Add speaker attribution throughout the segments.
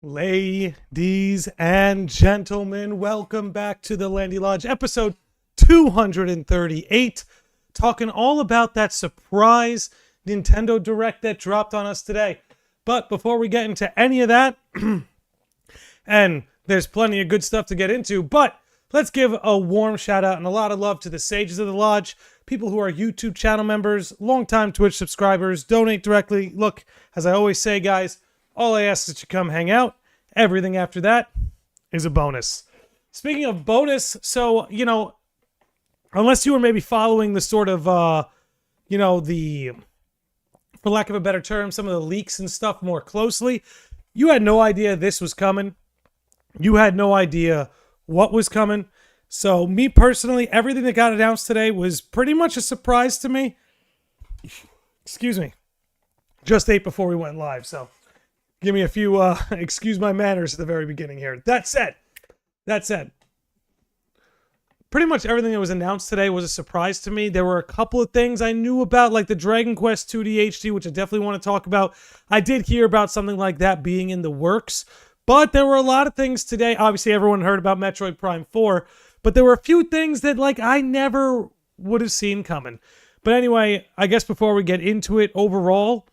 Speaker 1: Ladies and gentlemen, welcome back to the Landy Lodge, episode 238, talking all about that surprise Nintendo Direct that dropped on us today. But before we get into any of that, and there's plenty of good stuff to get into, but let's give a warm shout out and a lot of love to the Sages of the Lodge, people who are YouTube channel members, longtime Twitch subscribers, donate directly. Look, as I always say, guys, all I ask is that you come hang out. Everything after that is a bonus. Speaking of bonus, so, unless you were maybe following the sort of, for lack of a better term, some of the leaks and stuff more closely, you had no idea this was coming. You had no idea what was coming. So me personally, everything that got announced today was pretty much a surprise to me. Excuse me. Just ate before we went live, so give me a few, excuse my manners at the very beginning here. That said, pretty much everything that was announced today was a surprise to me. There were a couple of things I knew about, like the Dragon Quest 2D HD, which I definitely want to talk about. I did hear about something like that being in the works, but there were a lot of things today. Obviously, everyone heard about Metroid Prime 4, but there were a few things that, I never would have seen coming. But anyway, I guess before we get into it, overall,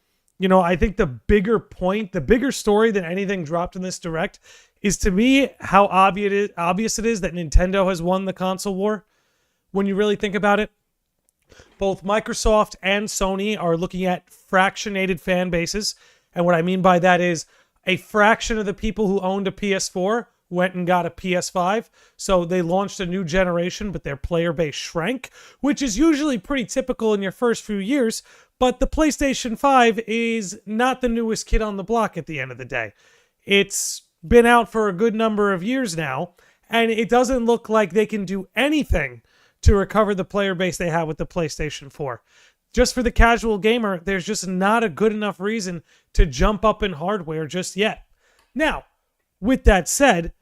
Speaker 1: I think the bigger point, the bigger story than anything dropped in this Direct is, to me, how obvious it is that Nintendo has won the console war. When you really think about it, both Microsoft and Sony are looking at fractionated fan bases. And what I mean by that is a fraction of the people who owned a PS4 went and got a PS5. So they launched a new generation, but their player base shrank, which is usually pretty typical in your first few years. But the PlayStation 5 is not the newest kid on the block at the end of the day. It's been out for a good number of years now, and it doesn't look like they can do anything to recover the player base they have with the PlayStation 4. Just for the casual gamer, there's just not a good enough reason to jump up in hardware just yet. Now, with that said,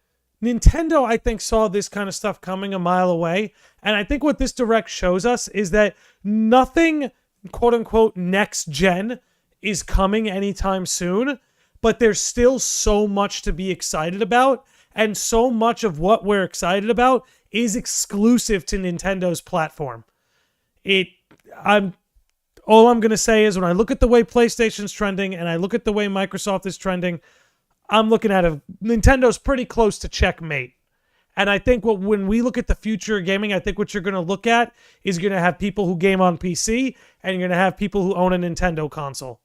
Speaker 1: Nintendo, I think, saw this kind of stuff coming a mile away, and I think what this Direct shows us is that nothing quote-unquote next gen is coming anytime soon, but there's still so much to be excited about, and so much of what we're excited about is exclusive to Nintendo's platform. All I'm going to say is, when I look at the way PlayStation's trending and I look at the way Microsoft is trending, I'm looking at Nintendo's pretty close to checkmate. And I think when we look at the future of gaming, I think what you're going to look at is you're going to have people who game on PC, and you're going to have people who own a Nintendo console.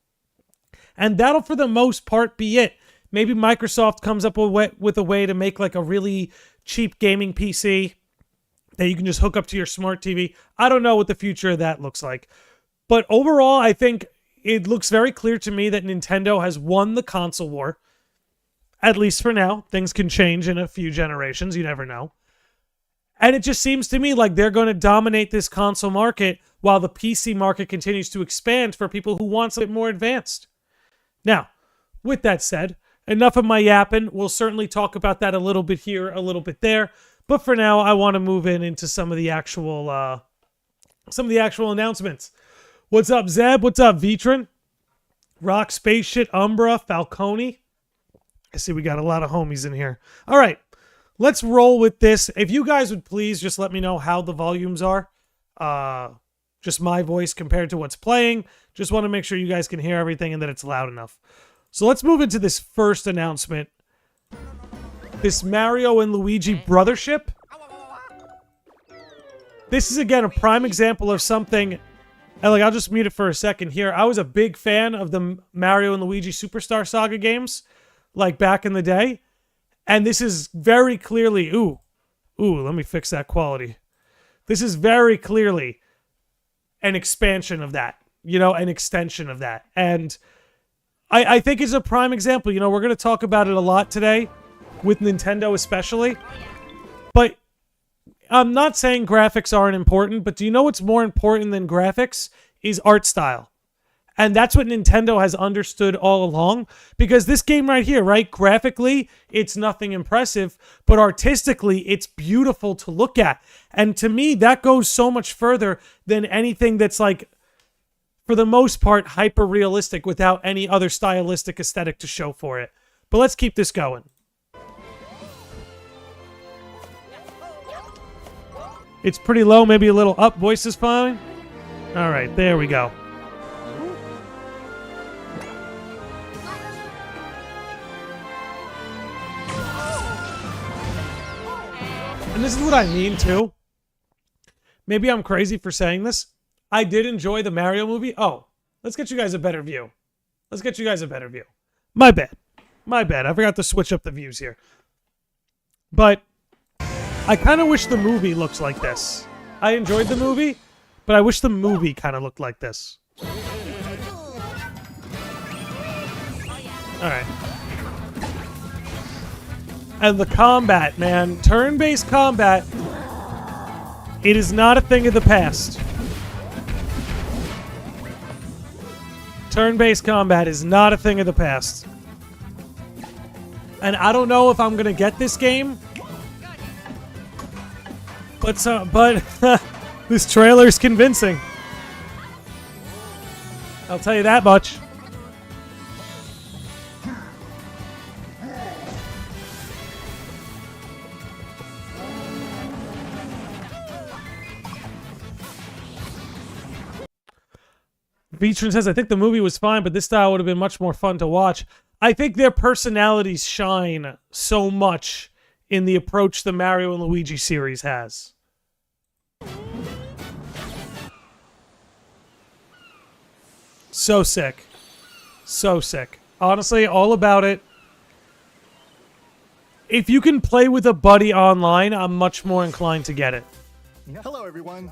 Speaker 1: And that'll, for the most part, be it. Maybe Microsoft comes up with a way to make a really cheap gaming PC that you can just hook up to your smart TV. I don't know what the future of that looks like. But overall, I think it looks very clear to me that Nintendo has won the console war. At least for now. Things can change in a few generations. You never know. And it just seems to me like they're going to dominate this console market while the PC market continues to expand for people who want something more advanced. Now, with that said, enough of my yapping. We'll certainly talk about that a little bit here, a little bit there. But for now, I want to move into some of the actual announcements. What's up, Zeb? What's up, Vitrin? Rock, Spaceship, Umbra, Falcone. I see we got a lot of homies in here. All right, let's roll with this. If you guys would please just let me know how the volumes are. Just my voice compared to what's playing. Just want to make sure you guys can hear everything and that it's loud enough. So let's move into this first announcement. This Mario and Luigi brothership. This is, again, a prime example of something. And I'll just mute it for a second here. I was a big fan of the Mario and Luigi Superstar Saga games, back in the day. And this is very clearly, let me fix that quality. This is very clearly an expansion of that, an extension of that. And I think it's a prime example. We're going to talk about it a lot today, with Nintendo especially. But I'm not saying graphics aren't important, but do you know what's more important than graphics? Is art style. And that's what Nintendo has understood all along. Because this game right here, right? Graphically, it's nothing impressive. But artistically, it's beautiful to look at. And to me, that goes so much further than anything that's for the most part, hyper-realistic without any other stylistic aesthetic to show for it. But let's keep this going. It's pretty low, maybe a little up. Voice is fine. All right, there we go. And this is what I mean, too. Maybe I'm crazy for saying this. I did enjoy the Mario movie. Oh, let's get you guys a better view. Let's get you guys a better view. My bad. My bad. I forgot to switch up the views here. But I kind of wish the movie looks like this. I enjoyed the movie, but I wish the movie kind of looked like this. Alright. And the combat, man. Turn-based combat. It is not a thing of the past. Turn-based combat is not a thing of the past. And I don't know if I'm going to get this game. But this trailer's convincing. I'll tell you that much. Beachman says, I think the movie was fine, but this style would have been much more fun to watch. I think their personalities shine so much in the approach the Mario and Luigi series has. So sick. So sick. Honestly, all about it. If you can play with a buddy online, I'm much more inclined to get it.
Speaker 2: Hello, everyone.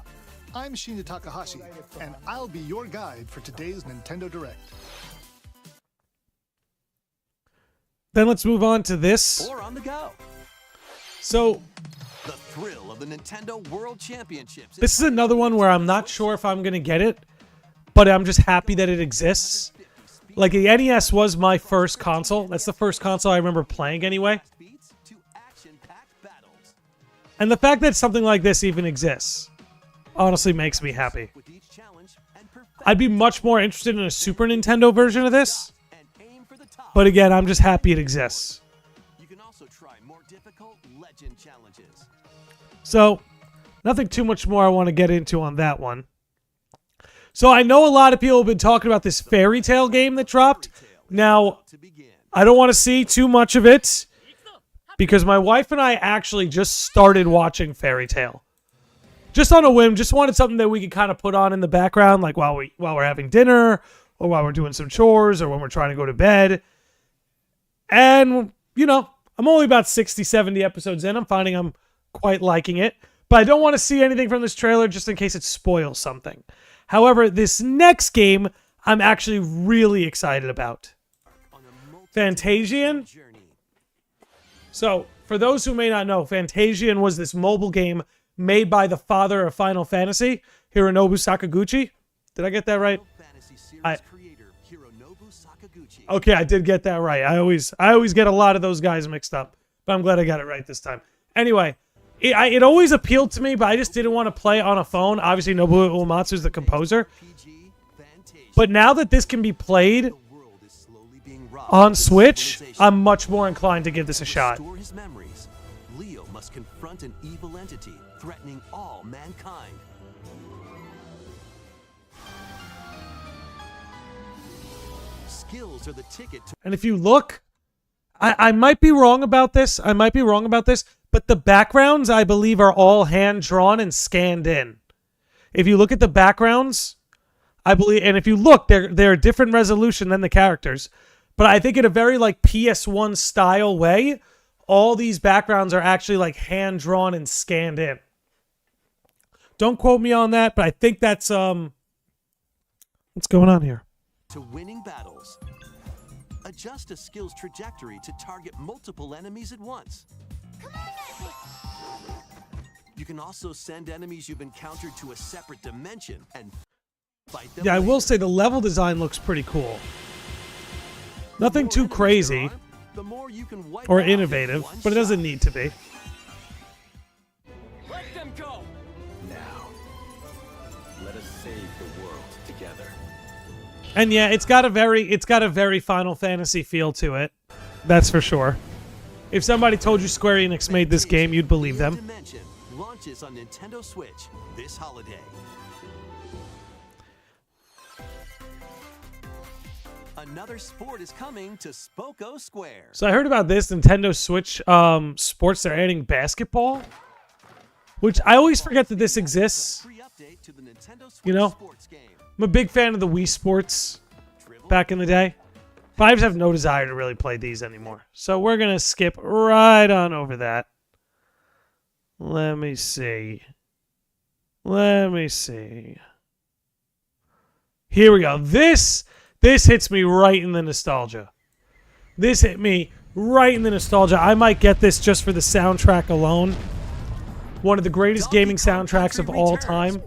Speaker 2: I'm Shinya Takahashi, and I'll be your guide for today's Nintendo Direct.
Speaker 1: Then let's move on to this.
Speaker 3: Or on the go.
Speaker 1: So,
Speaker 3: the thrill of the Nintendo World Championships.
Speaker 1: This is another one where I'm not sure if I'm going to get it, but I'm just happy that it exists. Like, the NES was my first console. That's the first console I remember playing anyway. And the fact that something like this even exists honestly makes me happy. I'd be much more interested in a Super Nintendo version of this. But again, I'm just happy it exists.
Speaker 3: You can also try more difficult legend challenges.
Speaker 1: So, nothing too much more I want to get into on that one. So I know a lot of people have been talking about this Fairy Tail game that dropped. Now, I don't want to see too much of it because my wife and I actually just started watching Fairy Tail. Just on a whim, just wanted something that we could kind of put on in the background, like while we're having dinner, or while we're doing some chores, or when we're trying to go to bed. And, you know, I'm only about 60, 70 episodes in. I'm finding I'm quite liking it. But I don't want to see anything from this trailer just in case it spoils something. However, this next game, I'm actually really excited about. Fantasian. So, for those who may not know, Fantasian was this mobile game made by the father of Final Fantasy, Hironobu Sakaguchi. Did I get that right? Okay, I did get that right. I always get a lot of those guys mixed up, but I'm glad I got it right this time. Anyway, it always appealed to me, but I just didn't want to play on a phone. Obviously, Nobuo Uematsu is the composer. But now that this can be played on Switch, I'm much more inclined to give this a shot.
Speaker 3: Leo must confront an evil entity threatening all mankind. Skills are the ticket to—
Speaker 1: And if you look, I might be wrong about this. But the backgrounds, I believe, are all hand-drawn and scanned in. If you look at the backgrounds, I believe, and if you look, they're a different resolution than the characters. But I think in a very, like, PS1 style way, all these backgrounds are actually, like, hand-drawn and scanned in. Don't quote me on that, but I think that's, what's going on here?
Speaker 3: To winning battles. Adjust a skill's trajectory to target multiple enemies at once. You can also send enemies you've encountered to a separate dimension and fight them.
Speaker 1: Yeah, I
Speaker 3: later.
Speaker 1: will say the level design looks pretty cool. Nothing too crazy
Speaker 3: The more you can wipe
Speaker 1: or
Speaker 3: out in
Speaker 1: innovative,
Speaker 3: one
Speaker 1: but it doesn't
Speaker 3: shot.
Speaker 1: need to be.
Speaker 4: Let them go!
Speaker 5: Now, let us save the world together.
Speaker 1: And yeah, it's got a very Final Fantasy feel to it. That's for sure. If somebody told you Square Enix made this game, you'd believe them.
Speaker 3: Dimension launches on Nintendo Switch this holiday. Another sport is coming to Spoko Square.
Speaker 1: So I heard about this Nintendo Switch sports. They're adding basketball, which I always forget that this exists.
Speaker 3: Free update to the Nintendo Switch
Speaker 1: You know?
Speaker 3: sports game.
Speaker 1: I'm a big fan of the Wii Sports
Speaker 3: Dribble,
Speaker 1: back in the day. But I just have no desire to really play these anymore. So we're going to skip right on over that. Let me see. Let me see. Here we go. This hits me right in the nostalgia. This hit me right in the nostalgia. I might get this just for the soundtrack alone. One of the greatest gaming soundtracks of all time.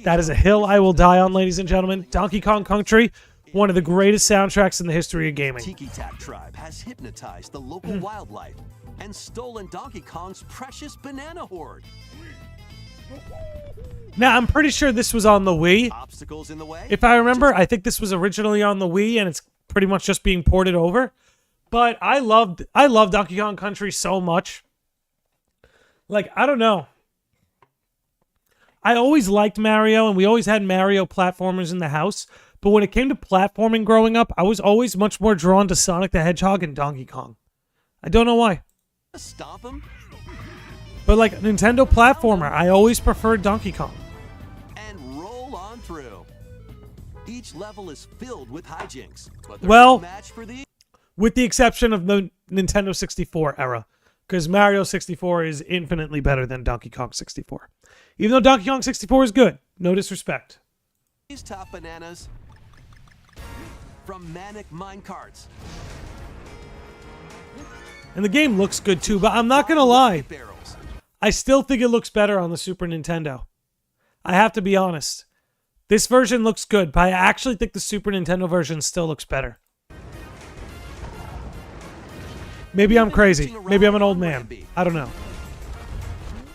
Speaker 1: That is a hill I will die on, ladies and gentlemen. Donkey Kong Country, one of the greatest soundtracks in the history of gaming.
Speaker 3: Tiki Tak Tribe has hypnotized the local wildlife and stolen Donkey Kong's precious banana hoard.
Speaker 1: Now, I'm pretty sure this was on the Wii.
Speaker 3: Obstacles in the way?
Speaker 1: If I remember, I think this was originally on the Wii, and it's pretty much just being ported over. But I love Donkey Kong Country so much. Like, I don't know. I always liked Mario, and we always had Mario platformers in the house. But when it came to platforming growing up, I was always much more drawn to Sonic the Hedgehog and Donkey Kong. I don't know why.
Speaker 3: Stomp him
Speaker 1: But like Nintendo platformer, I always preferred Donkey Kong.
Speaker 3: and roll on through. Each level is filled with hijinks, but there's
Speaker 1: Well-
Speaker 3: no match for the
Speaker 1: With the exception of the Nintendo 64 era. Because Mario 64 is infinitely better than Donkey Kong 64. Even though Donkey Kong 64 is good. No disrespect.
Speaker 3: these top bananas from Manic Minecarts.
Speaker 1: And the game looks good too, but I'm not going to lie.
Speaker 3: Barrels.
Speaker 1: I still think it looks better on the Super Nintendo. I have to be honest. This version looks good, but I actually think the Super Nintendo version still looks better. Maybe I'm crazy. Maybe I'm an old man. I don't know.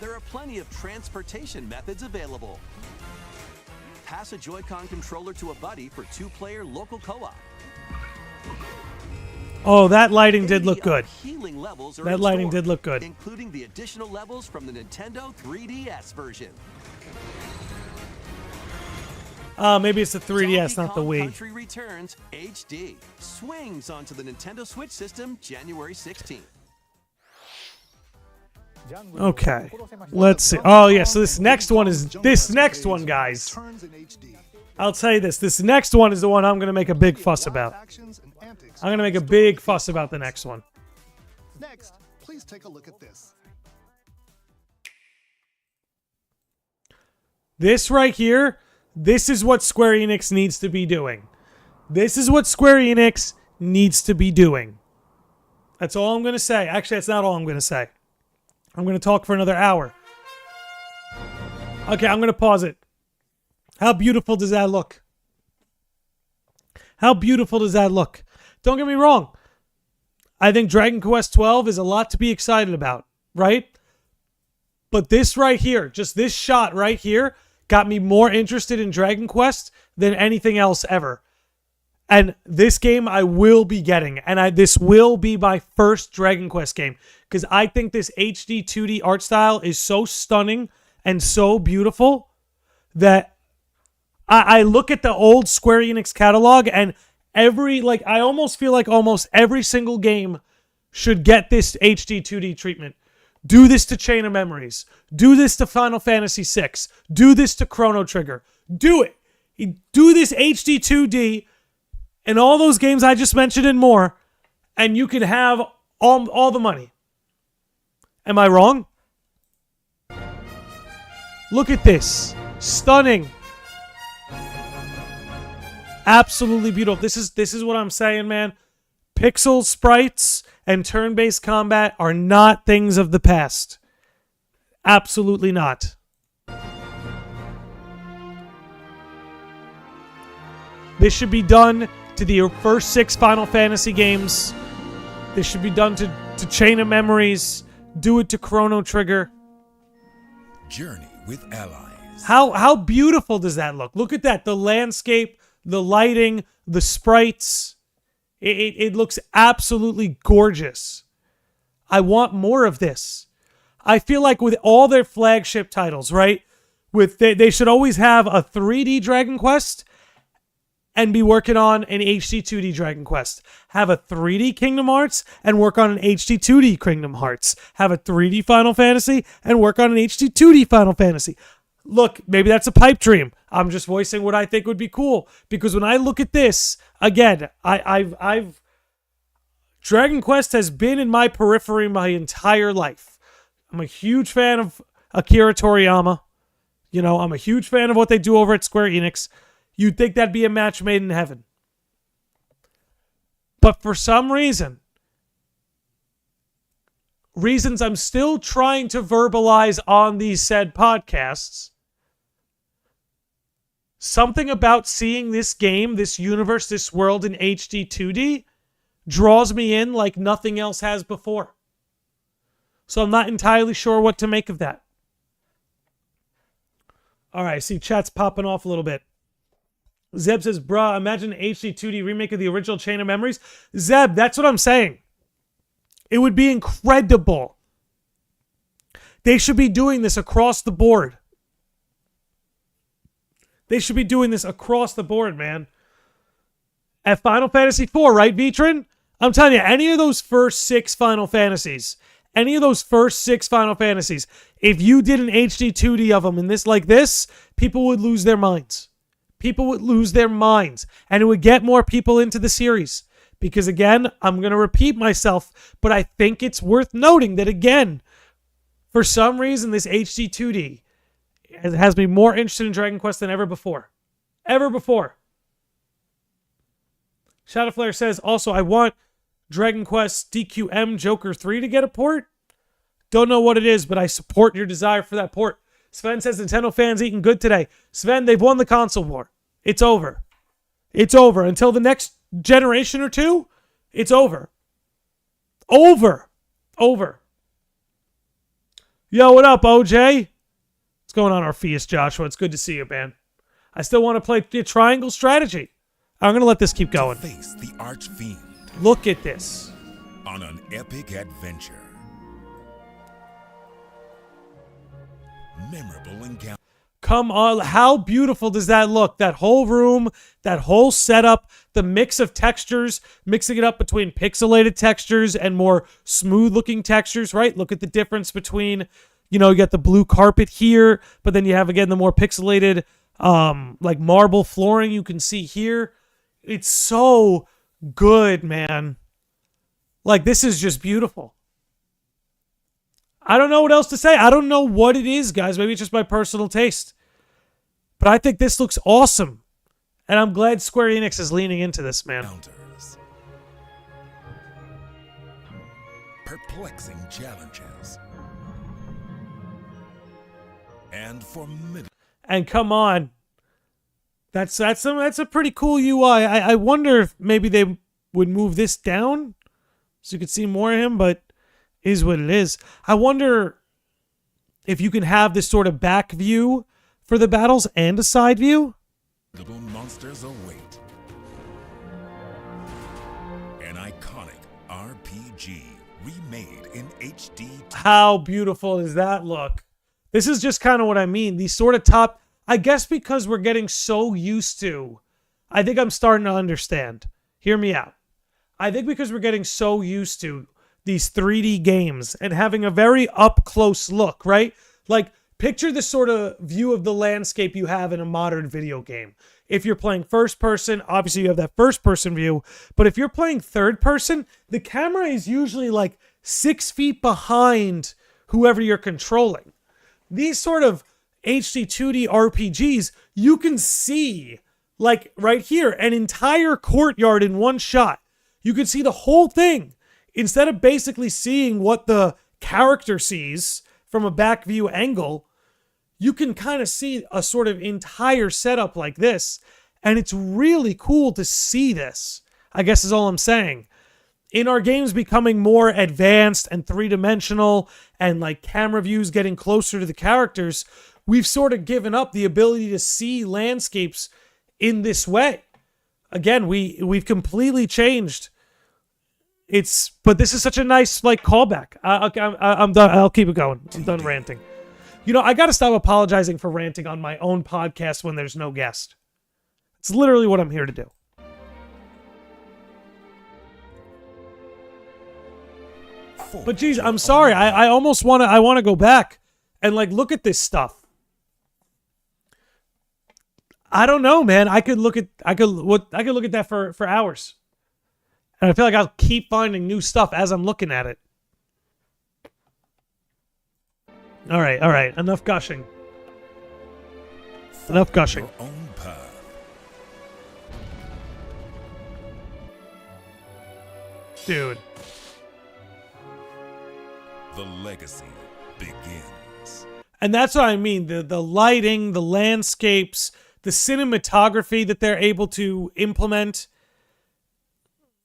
Speaker 3: There are plenty of transportation methods available. Pass a Joy-Con controller to a buddy for 2-player local co-op.
Speaker 1: Oh, that lighting did look
Speaker 3: 80
Speaker 1: good.
Speaker 3: appealing levels are
Speaker 1: That
Speaker 3: in
Speaker 1: lighting
Speaker 3: store,
Speaker 1: did look good.
Speaker 3: including the additional levels from the Nintendo 3DS version.
Speaker 1: Maybe it's the 3DS,
Speaker 3: Donkey
Speaker 1: not the
Speaker 3: Kong
Speaker 1: Wii.
Speaker 3: Country Returns HD swings onto the Nintendo Switch system January 16th.
Speaker 1: Okay. Let's see. Oh, yeah, so this next one, guys.
Speaker 2: Turns in HD.
Speaker 1: I'll tell you this. This next one is the one I'm going to make a big fuss about.
Speaker 2: Actions and antics.
Speaker 1: I'm going to make a big fuss about the next one.
Speaker 2: Next, please take a look at this.
Speaker 1: This right here, this is what Square Enix needs to be doing. This is what Square Enix needs to be doing. That's all I'm going to say. Actually, that's not all I'm going to say. I'm going to talk for another hour. Okay, I'm going to pause it. How beautiful does that look? How beautiful does that look? Don't get me wrong. I think Dragon Quest XII is a lot to be excited about, right? But this right here, just this shot right here, got me more interested in Dragon Quest than anything else ever. And this game I will be getting. And this will be my first Dragon Quest game. Because I think this HD 2D art style is so stunning and so beautiful that I look at the old Square Enix catalog and I almost feel like almost every single game should get this HD 2D treatment. Do this to Chain of Memories. Do this to Final Fantasy VI. Do this to Chrono Trigger. Do it. Do this HD 2D and all those games I just mentioned and more, and you can have all the money. Am I wrong? Look at this. Stunning. Absolutely beautiful. This is what I'm saying, man. Pixel sprites and turn-based combat are not things of the past. Absolutely not. This should be done to the first 6 Final Fantasy games. This should be done to Chain of Memories. Do it to Chrono Trigger.
Speaker 4: Journey with allies.
Speaker 1: How beautiful does that look? Look at that. The landscape, the lighting, the sprites. It looks absolutely gorgeous. I want more of this. I feel like with all their flagship titles, right? They should always have a 3D Dragon Quest and be working on an HD 2D Dragon Quest. Have a 3D Kingdom Hearts and work on an HD 2D Kingdom Hearts. Have a 3D Final Fantasy and work on an HD 2D Final Fantasy. Look, maybe that's a pipe dream. I'm just voicing what I think would be cool. Because when I look at this, again, I've Dragon Quest has been in my periphery my entire life. I'm a huge fan of Akira Toriyama. You know, I'm a huge fan of what they do over at Square Enix. You'd think that'd be a match made in heaven. But for some reasons I'm still trying to verbalize on these said podcasts, something about seeing this game, this universe, this world in HD 2D draws me in like nothing else has before. So I'm not entirely sure what to make of that. All right, see chat's popping off a little bit. Zeb says, bruh, imagine an HD 2D remake of the original Chain of Memories. Zeb, that's what I'm saying. It would be incredible. They should be doing this across the board. They should be doing this across the board, man. At Final Fantasy IV, right, Vitrin? I'm telling you, any of those first 6 Final Fantasies, if you did an HD 2D of them in this like this, people would lose their minds. People would lose their minds. And it would get more people into the series. Because again, I'm going to repeat myself, but I think it's worth noting that again, for some reason, this HD 2D has me more interested in Dragon Quest than ever before. Ever before. Shadowflare says, also, I want Dragon Quest DQM Joker 3 to get a port. Don't know what it is, but I support your desire for that port. Sven says, Nintendo fans eating good today. Sven, they've won the console war. It's over. It's over. Until the next generation or two, it's over. Over. Yo, what up, OJ? What's going on, Orpheus Joshua? It's good to see you, man. I still want to play the Triangle Strategy. I'm going to let this keep going.
Speaker 4: Face the Archfiend
Speaker 1: Look at this.
Speaker 4: on an epic adventure. Memorable encounter.
Speaker 1: Come on, how beautiful does that look? That whole room, that whole setup, the mix of textures, mixing it up between pixelated textures and more smooth-looking textures, right? Look at the difference between, you got the blue carpet here, but then you have, again, the more pixelated, like marble flooring you can see here. It's so good, man. Like, this is just beautiful. I don't know what else to say. I don't know what it is, guys. Maybe it's just my personal taste. But I think this looks awesome. And I'm glad Square Enix is leaning into this, man.
Speaker 4: Encounters. Perplexing challenges. And formidable.
Speaker 1: And come on. That's a pretty cool UI. I wonder if maybe they would move this down so you could see more of him, but is what it is. I wonder if you can have this sort of back view for the battles and a side view.
Speaker 4: Little monsters await. An iconic RPG remade in HD.
Speaker 1: How beautiful does that look? This is just kind of what I mean. These sort of top, I guess because we're getting so used to, I think I'm starting to understand. Hear me out. I think because we're getting so used to these 3D games and having a very up-close look, right? Like, picture the sort of view of the landscape you have in a modern video game. If you're playing first person, obviously you have that first person view. But if you're playing third person, the camera is usually like 6 feet behind whoever you're controlling. These sort of HD 2D RPGs, you can see, like right here, an entire courtyard in one shot. You can see the whole thing. Instead of basically seeing what the character sees from a back view angle, you can kind of see a sort of entire setup like this. And it's really cool to see this, I guess is all I'm saying. In our games becoming more advanced and three-dimensional and like camera views getting closer to the characters, we've sort of given up the ability to see landscapes in this way. Again, we've completely changed but this is such a nice like callback. Okay, I'm done. I'll keep it going. I'm done ranting. You know, I got to stop apologizing for ranting on my own podcast when there's no guest. It's literally what I'm here to do. But geez, I'm sorry. I almost want to go back and like look at this stuff. I don't know, man. I could look at that for hours. And I feel like I'll keep finding new stuff as I'm looking at it. All right. Enough gushing. Enough gushing.
Speaker 4: Your own path.
Speaker 1: Dude.
Speaker 4: The legacy begins.
Speaker 1: And that's what I mean. The lighting, the landscapes, the cinematography that they're able to implement.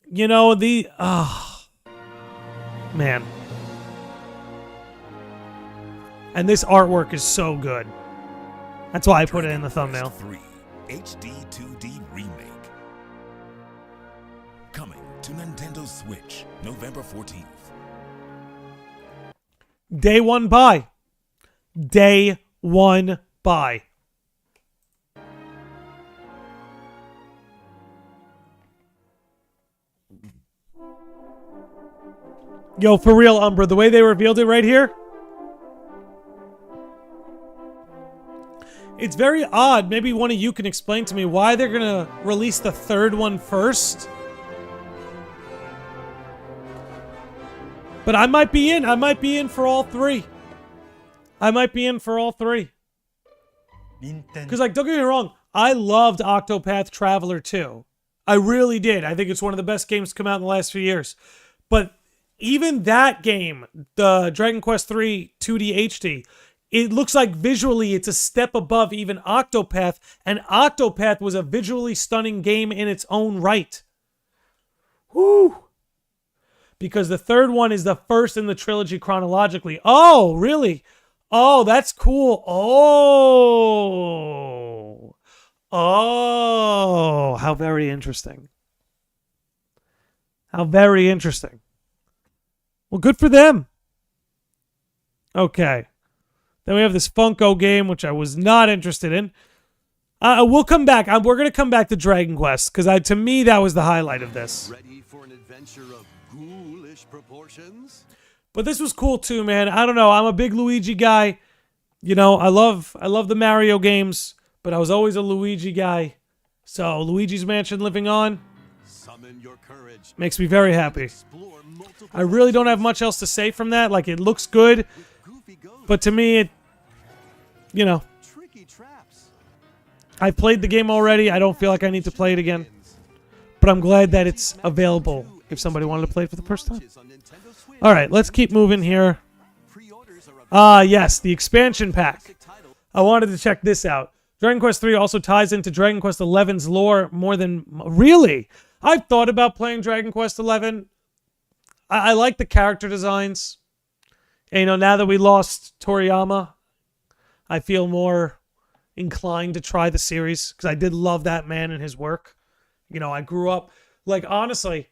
Speaker 1: You know, man. And this artwork is so good. That's why I put it in the thumbnail.
Speaker 4: 3 HD 2D Remake. Coming to Nintendo Switch, November 14th.
Speaker 1: Day one buy. Day one buy. Yo, for real, Umbra, the way they revealed it right here, it's very odd. Maybe one of you can explain to me why they're gonna release the third one first. But I might be in. I might be in for all three. Because, like, don't get me wrong, I loved Octopath Traveler 2. I really did. I think it's one of the best games to come out in the last few years. But even that game, the Dragon Quest III 2D HD, it looks like visually it's a step above even Octopath, and Octopath was a visually stunning game in its own right. Whoo! Because the third one is the first in the trilogy chronologically. Oh, really? Oh, that's cool. Oh, how very interesting. How very interesting. Well, good for them. Okay. Then we have this Funko game, which I was not interested in. We'll come back. We're going to come back to Dragon Quest, because to me, that was the highlight of this.
Speaker 3: Ready for an adventure of ghoulish proportions?
Speaker 1: But this was cool too, man. I don't know. I'm a big Luigi guy. You know, I love the Mario games, but I was always a Luigi guy. So Luigi's Mansion living on
Speaker 3: Summon your courage.
Speaker 1: makes me very happy.
Speaker 3: Explore multiple
Speaker 1: I really don't have much else to say from that. Like, it looks good,
Speaker 3: goofy ghosts,
Speaker 1: but to me, it, you know,
Speaker 3: tricky traps.
Speaker 1: I played the game already. I don't feel like I need to play it again. But I'm glad that it's available if somebody wanted to play it for the first time. All right, let's keep moving here. Yes, the expansion pack. I wanted to check this out. Dragon Quest III also ties into Dragon Quest XI's lore more than... Really? I've thought about playing Dragon Quest XI. I like the character designs. And, you know, now that we lost Toriyama, I feel more inclined to try the series, because I did love that man and his work. You know, I grew up... Like, honestly,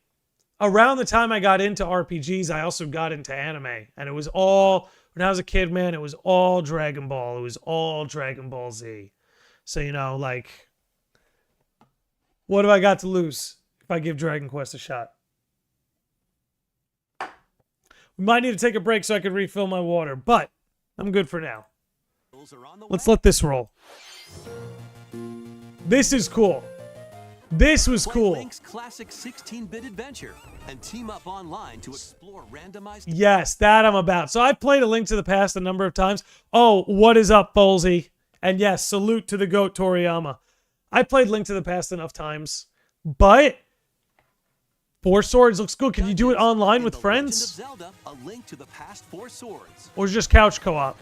Speaker 1: around the time I got into RPGs, I also got into anime. And it was all... When I was a kid, man, it was all Dragon Ball. It was all Dragon Ball Z. So, you know, like, what have I got to lose if I give Dragon Quest a shot? We might need to take a break so I can refill my water, but I'm good for now. Let's let this roll. This is cool. This was cool.
Speaker 3: Play Link's classic 16-bit adventure and team up online to explore randomized...
Speaker 1: Yes, that I'm about. So I've played A Link to the Past a number of times. Oh, what is up, Folsey? And yes, salute to the GOAT Toriyama. I played Link to the Past enough times, but Four Swords looks good. Can you do it online with friends?
Speaker 3: Zelda, A Link to the Past 4 Swords.
Speaker 1: Or just couch co-op?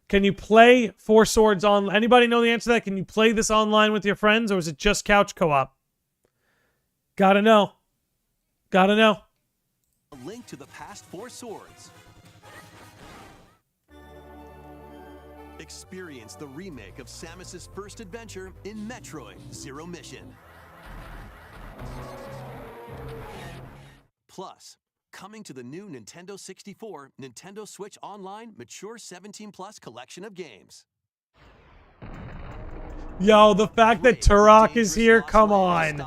Speaker 1: Can you play Four Swords on? Anybody know the answer to that? Can you play this online with your friends, or is it just couch co-op? Gotta know. Gotta know.
Speaker 3: A Link to the Past 4 Swords. Experience the remake of Samus's first adventure in Metroid Zero Mission. Plus, coming to the new Nintendo 64, Nintendo Switch Online Mature 17 Plus collection of games.
Speaker 1: Yo, the fact that Turok is here, come on.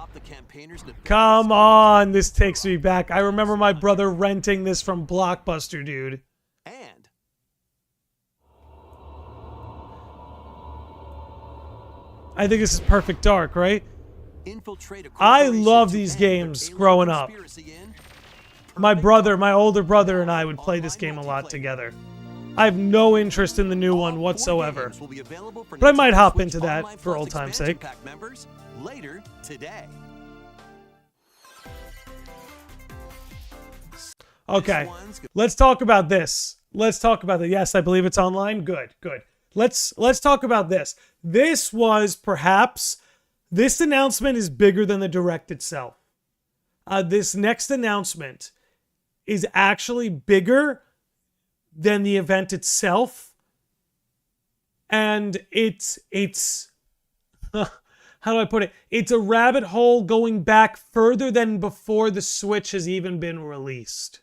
Speaker 1: Come on, this takes me back. I remember my brother renting this from Blockbuster, dude.
Speaker 3: And
Speaker 1: I think this is Perfect Dark, right?
Speaker 3: infiltrate a
Speaker 1: I
Speaker 3: corporation
Speaker 1: love
Speaker 3: to
Speaker 1: these
Speaker 3: end their
Speaker 1: games
Speaker 3: alien
Speaker 1: growing up.
Speaker 3: conspiracy in
Speaker 1: My
Speaker 3: Perfect
Speaker 1: brother,
Speaker 3: Dark.
Speaker 1: my older brother and I would play this
Speaker 3: Online
Speaker 1: game a lot
Speaker 3: multiplayer.
Speaker 1: together. I have no interest in the new
Speaker 3: All
Speaker 1: one
Speaker 3: 4
Speaker 1: whatsoever.
Speaker 3: games will be available for
Speaker 1: But I might
Speaker 3: Nintendo
Speaker 1: hop
Speaker 3: Switch
Speaker 1: into that
Speaker 3: Online
Speaker 1: for
Speaker 3: Plus
Speaker 1: old time's
Speaker 3: expansion
Speaker 1: sake.
Speaker 3: pack members later today.
Speaker 1: Okay,
Speaker 3: This one's
Speaker 1: let's talk about this. Let's talk about it. Yes, I believe it's online. Good, good. Let's talk about this. This was perhaps, this announcement is bigger than the Direct itself. This next announcement is actually bigger than the event itself. And it's how do I put it? It's a rabbit hole going back further than before the Switch has even been released.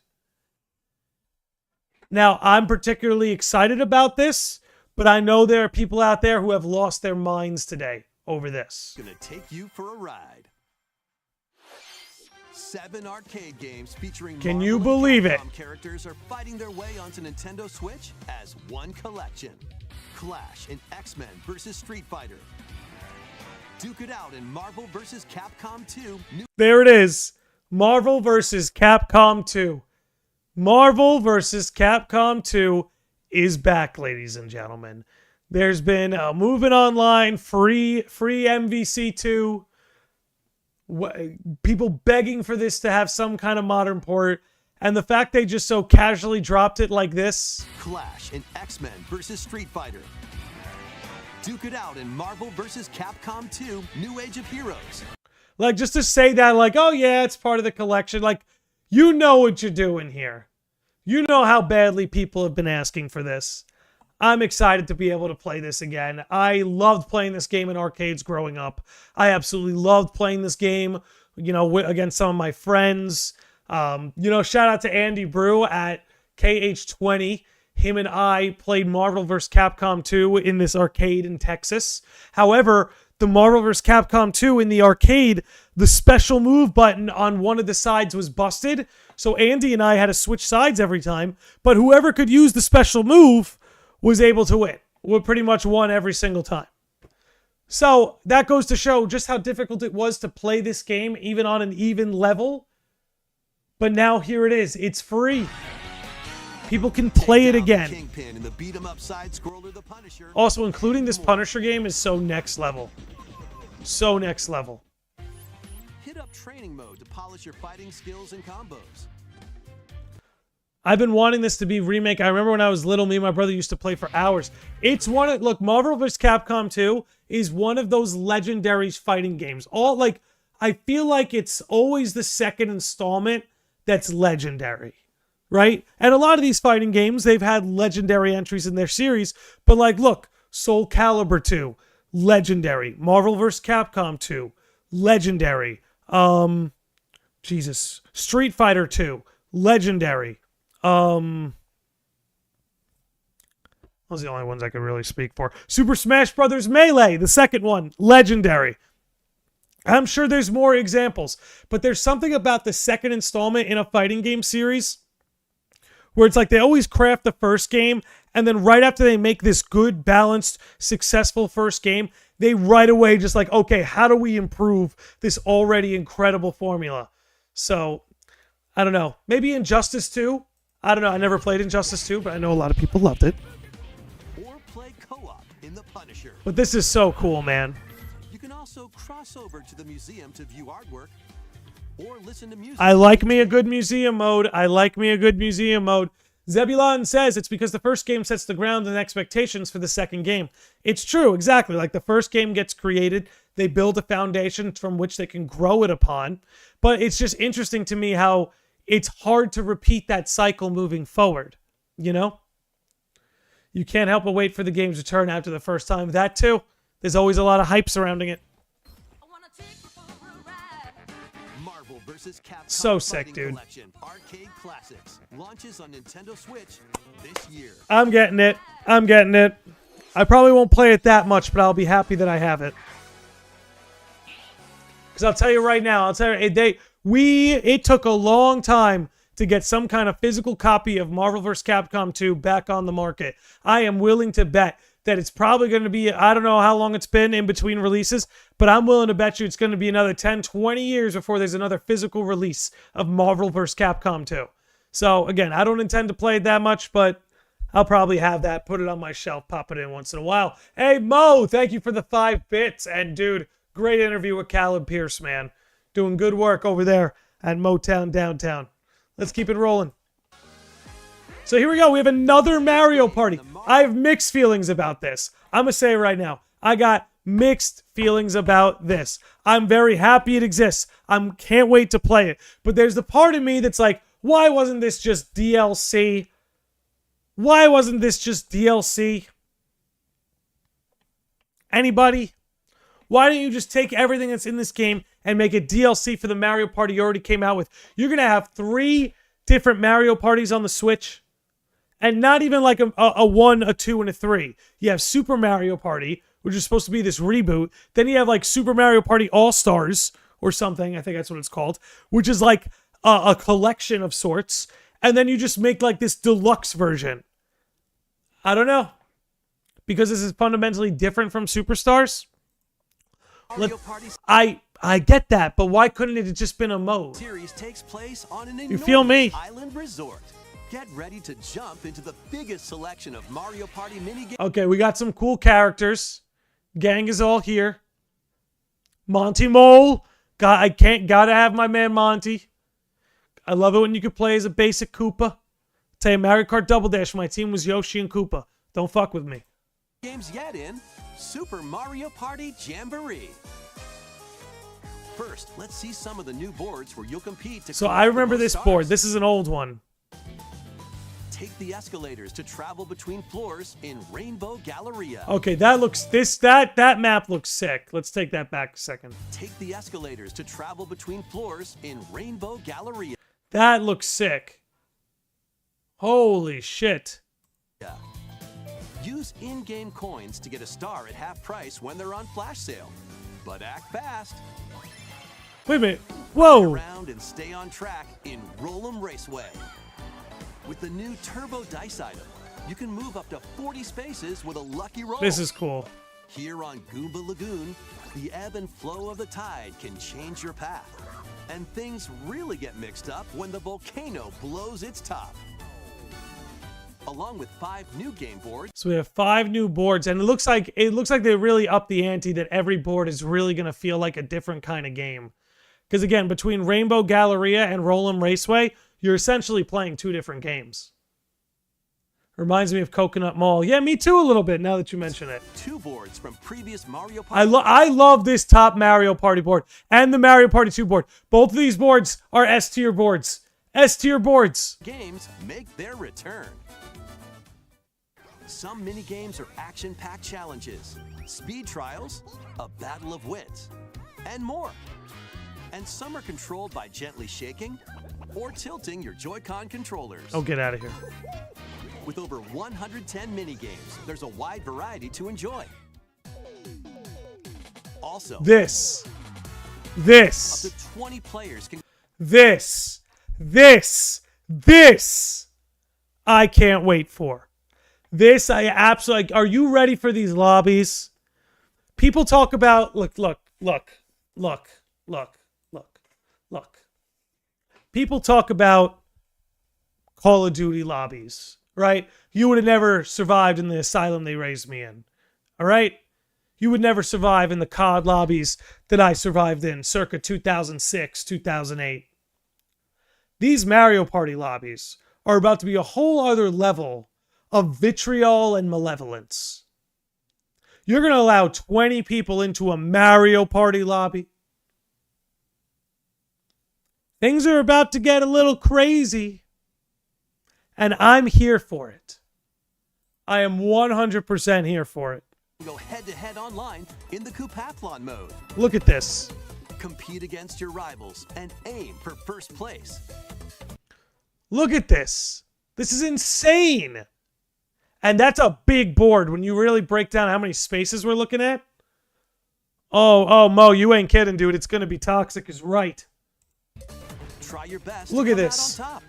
Speaker 1: Now, I'm particularly excited about this, but I know there are people out there who have lost their minds today over this.
Speaker 3: gonna take you for a ride. 7 arcade games featuring
Speaker 1: Can
Speaker 3: Marvel
Speaker 1: you
Speaker 3: and
Speaker 1: believe it?
Speaker 3: Capcom characters are fighting their way onto Nintendo Switch as one collection. Clash in X-Men vs. Street Fighter. Duke it out in Marvel vs. Capcom 2.
Speaker 1: There it is. Marvel versus Capcom 2. Marvel versus Capcom 2 is back, ladies and gentlemen. There's been a movement online, free MVC2. People begging for this to have some kind of modern port. And the fact they just so casually dropped it like this.
Speaker 3: Clash in X-Men vs. Street Fighter. Duke it out in Marvel vs. Capcom 2. New Age of Heroes.
Speaker 1: Like, just to say that, like, oh yeah, it's part of the collection. Like, you know what you're doing here. You know how badly people have been asking for this. I'm excited to be able to play this again. I loved playing this game in arcades growing up. I absolutely loved playing this game, you know, against some of my friends. You know, shout out to Andy Brew at KH20. Him and I played Marvel vs. Capcom 2 in this arcade in Texas. However, the Marvel vs. Capcom 2 in the arcade, the special move button on one of the sides was busted. So Andy and I had to switch sides every time. But whoever could use the special move was able to win. We pretty much won every single time. So that goes to show just how difficult it was to play this game, even on an even level. But now here it is. It's free. People can play it again.
Speaker 3: Kingpin in the beat 'em up side scroller, The Punisher.
Speaker 1: Also, including this Punisher game is so next level. So next level.
Speaker 3: Hit up training mode to polish your fighting skills and combos.
Speaker 1: I've been wanting this to be remake. I remember when I was little, me and my brother used to play for hours. It's one of, look, Marvel vs. Capcom 2 is one of those legendary fighting games. I feel like it's always the second installment that's legendary, right? And a lot of these fighting games, they've had legendary entries in their series, but like, look, Soul Calibur 2, legendary. Marvel vs. Capcom 2, legendary. Street Fighter 2, legendary. Those are the only ones I could really speak for. Super Smash Bros. Melee, the second one, legendary. I'm sure there's more examples, but there's something about the second installment in a fighting game series where it's like they always craft the first game, and then right after they make this good, balanced, successful first game, they right away just like, okay, how do we improve this already incredible formula? So, I don't know. Maybe Injustice 2? I don't know. I never played Injustice 2, but I know a lot of people loved it.
Speaker 3: Or play co-op in The Punisher.
Speaker 1: But this is so cool, man.
Speaker 3: You can also cross over to the museum to view artwork or listen to music.
Speaker 1: I like me a good museum mode. I like me a good museum mode. Zebulon says it's because the first game sets the ground and expectations for the second game. It's true, exactly. Like the first game gets created, they build a foundation from which they can grow it upon. But it's just interesting to me how it's hard to repeat that cycle moving forward, you know? You can't help but wait for the game to turn after the first time. That too, there's always a lot of hype surrounding it.
Speaker 3: Marvel vs. vs. Capcom
Speaker 1: So sick,
Speaker 3: Fighting
Speaker 1: dude.
Speaker 3: Collection Arcade Classics launches on Nintendo Switch this year.
Speaker 1: I'm getting it. I'm getting it. I probably won't play it that much, but I'll be happy that I have it. Because I'll tell you right now, it took a long time to get some kind of physical copy of Marvel vs. Capcom 2 back on the market. I am willing to bet that it's probably going to be, I don't know how long it's been in between releases, but I'm willing to bet you it's going to be another 10, 20 years before there's another physical release of Marvel vs. Capcom 2. So, again, I don't intend to play it that much, but I'll probably have that, put it on my shelf, pop it in once in a while. Hey, Mo, thank you for the 5 bits. And, dude, great interview with Callum Pierce, man. Doing good work over there at Motown Downtown. Let's keep it rolling. So here we go. We have another Mario Party. I have mixed feelings about this. I'm going to say it right now. I got mixed feelings about this. I'm very happy it exists. I can't wait to play it. But there's the part of me that's like, why wasn't this just DLC? Why wasn't this just DLC? Anybody? Why don't you just take everything that's in this game and make a DLC for the Mario Party you already came out with? You're going to have 3 different Mario Parties on the Switch. And not even like a 1, a 2, and a 3. You have Super Mario Party, which is supposed to be this reboot. Then you have like Super Mario Party All-Stars or something. I think that's what it's called. Which is like a collection of sorts. And then you just make like this deluxe version. I don't know. Because this is fundamentally different from Superstars. I get that, but why couldn't it have just been a mode?
Speaker 3: Series takes place on an
Speaker 1: You feel me?
Speaker 3: island resort. Get ready to jump into the biggest selection of Mario Party minigames.
Speaker 1: Okay, we got some cool characters. Gang is all here. Monty Mole. Gotta have my man Monty. I love it when you can play as a basic Koopa. Tell you, Mario Kart Double Dash, my team was Yoshi and Koopa. Don't fuck with me.
Speaker 3: Games yet in Super Mario Party Jamboree. First, let's see some of the new boards where you'll compete to
Speaker 1: So
Speaker 3: collect
Speaker 1: I
Speaker 3: the
Speaker 1: remember
Speaker 3: most
Speaker 1: this
Speaker 3: stars.
Speaker 1: board. This is an old one.
Speaker 3: Take the escalators to travel between floors in Rainbow Galleria.
Speaker 1: Okay, that map looks sick. Let's take that back a second.
Speaker 3: Take the escalators to travel between floors in Rainbow Galleria.
Speaker 1: That looks sick. Holy shit.
Speaker 3: Use in-game coins to get a star at half price when they're on flash sale. But act fast.
Speaker 1: Wait a minute. Whoa.
Speaker 3: Around and stay on track in Roll'em Raceway. With the new Turbo Dice item, you can move up to 40 spaces with a lucky roll.
Speaker 1: This is cool.
Speaker 3: Here on Goomba Lagoon, the ebb and flow of the tide can change your path. And things really get mixed up when the volcano blows its top. Along with 5 new game boards.
Speaker 1: So we have 5 new boards, and it looks like they really upped the ante that every board is really gonna feel like a different kind of game. Because again, between Rainbow Galleria and Roll'em Raceway, you're essentially playing 2 different games. Reminds me of Coconut Mall. Yeah, me too a little bit now that you mention it.
Speaker 3: 2 boards from previous Mario Party.
Speaker 1: I love this top Mario Party board and the Mario Party 2 board. Both of these boards are S-tier boards. S-tier boards.
Speaker 3: Games make their return. Some mini-games are action-packed challenges, speed trials, a battle of wits, and more. And some are controlled by gently shaking or tilting your Joy-Con controllers.
Speaker 1: Oh, get out of here.
Speaker 3: With over 110 mini-games, there's a wide variety to enjoy. Also,
Speaker 1: This.
Speaker 3: up to 20 players can...
Speaker 1: This I can't wait for. This I absolutely... Are you ready for these lobbies? People talk about... Look. People talk about Call of Duty lobbies, right? You would have never survived in the asylum they raised me in, all right? You would never survive in the COD lobbies that I survived in circa 2006, 2008. These Mario Party lobbies are about to be a whole other level of vitriol and malevolence. You're going to allow 20 people into a Mario Party lobby? Things are about to get a little crazy. And I'm here for it. I am 100% here for it.
Speaker 3: go head-to-head online in the Coupathlon mode.
Speaker 1: Look at this.
Speaker 3: Compete against your rivals and aim for first place.
Speaker 1: Look at this. This is insane. And that's a big board when you really break down how many spaces we're looking at. Oh, Mo, you ain't kidding, dude. It's going to be toxic is right.
Speaker 3: Try your best.
Speaker 1: Look
Speaker 3: to
Speaker 1: at
Speaker 3: come
Speaker 1: this.
Speaker 3: out on top.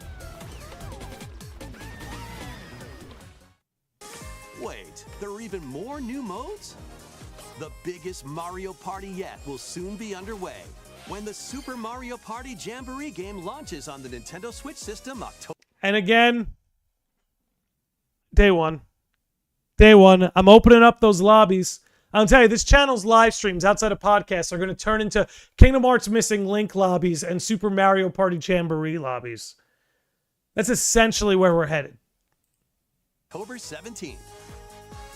Speaker 3: Wait, there are even more new modes? The biggest Mario Party yet will soon be underway when the Super Mario Party Jamboree game launches on the Nintendo Switch system October.
Speaker 1: And again, day one. I'm opening up those lobbies. I'll tell you, this channel's live streams outside of podcasts are going to turn into Kingdom Hearts Missing Link lobbies and Super Mario Party Jamboree lobbies. That's essentially where we're headed.
Speaker 3: October 17th.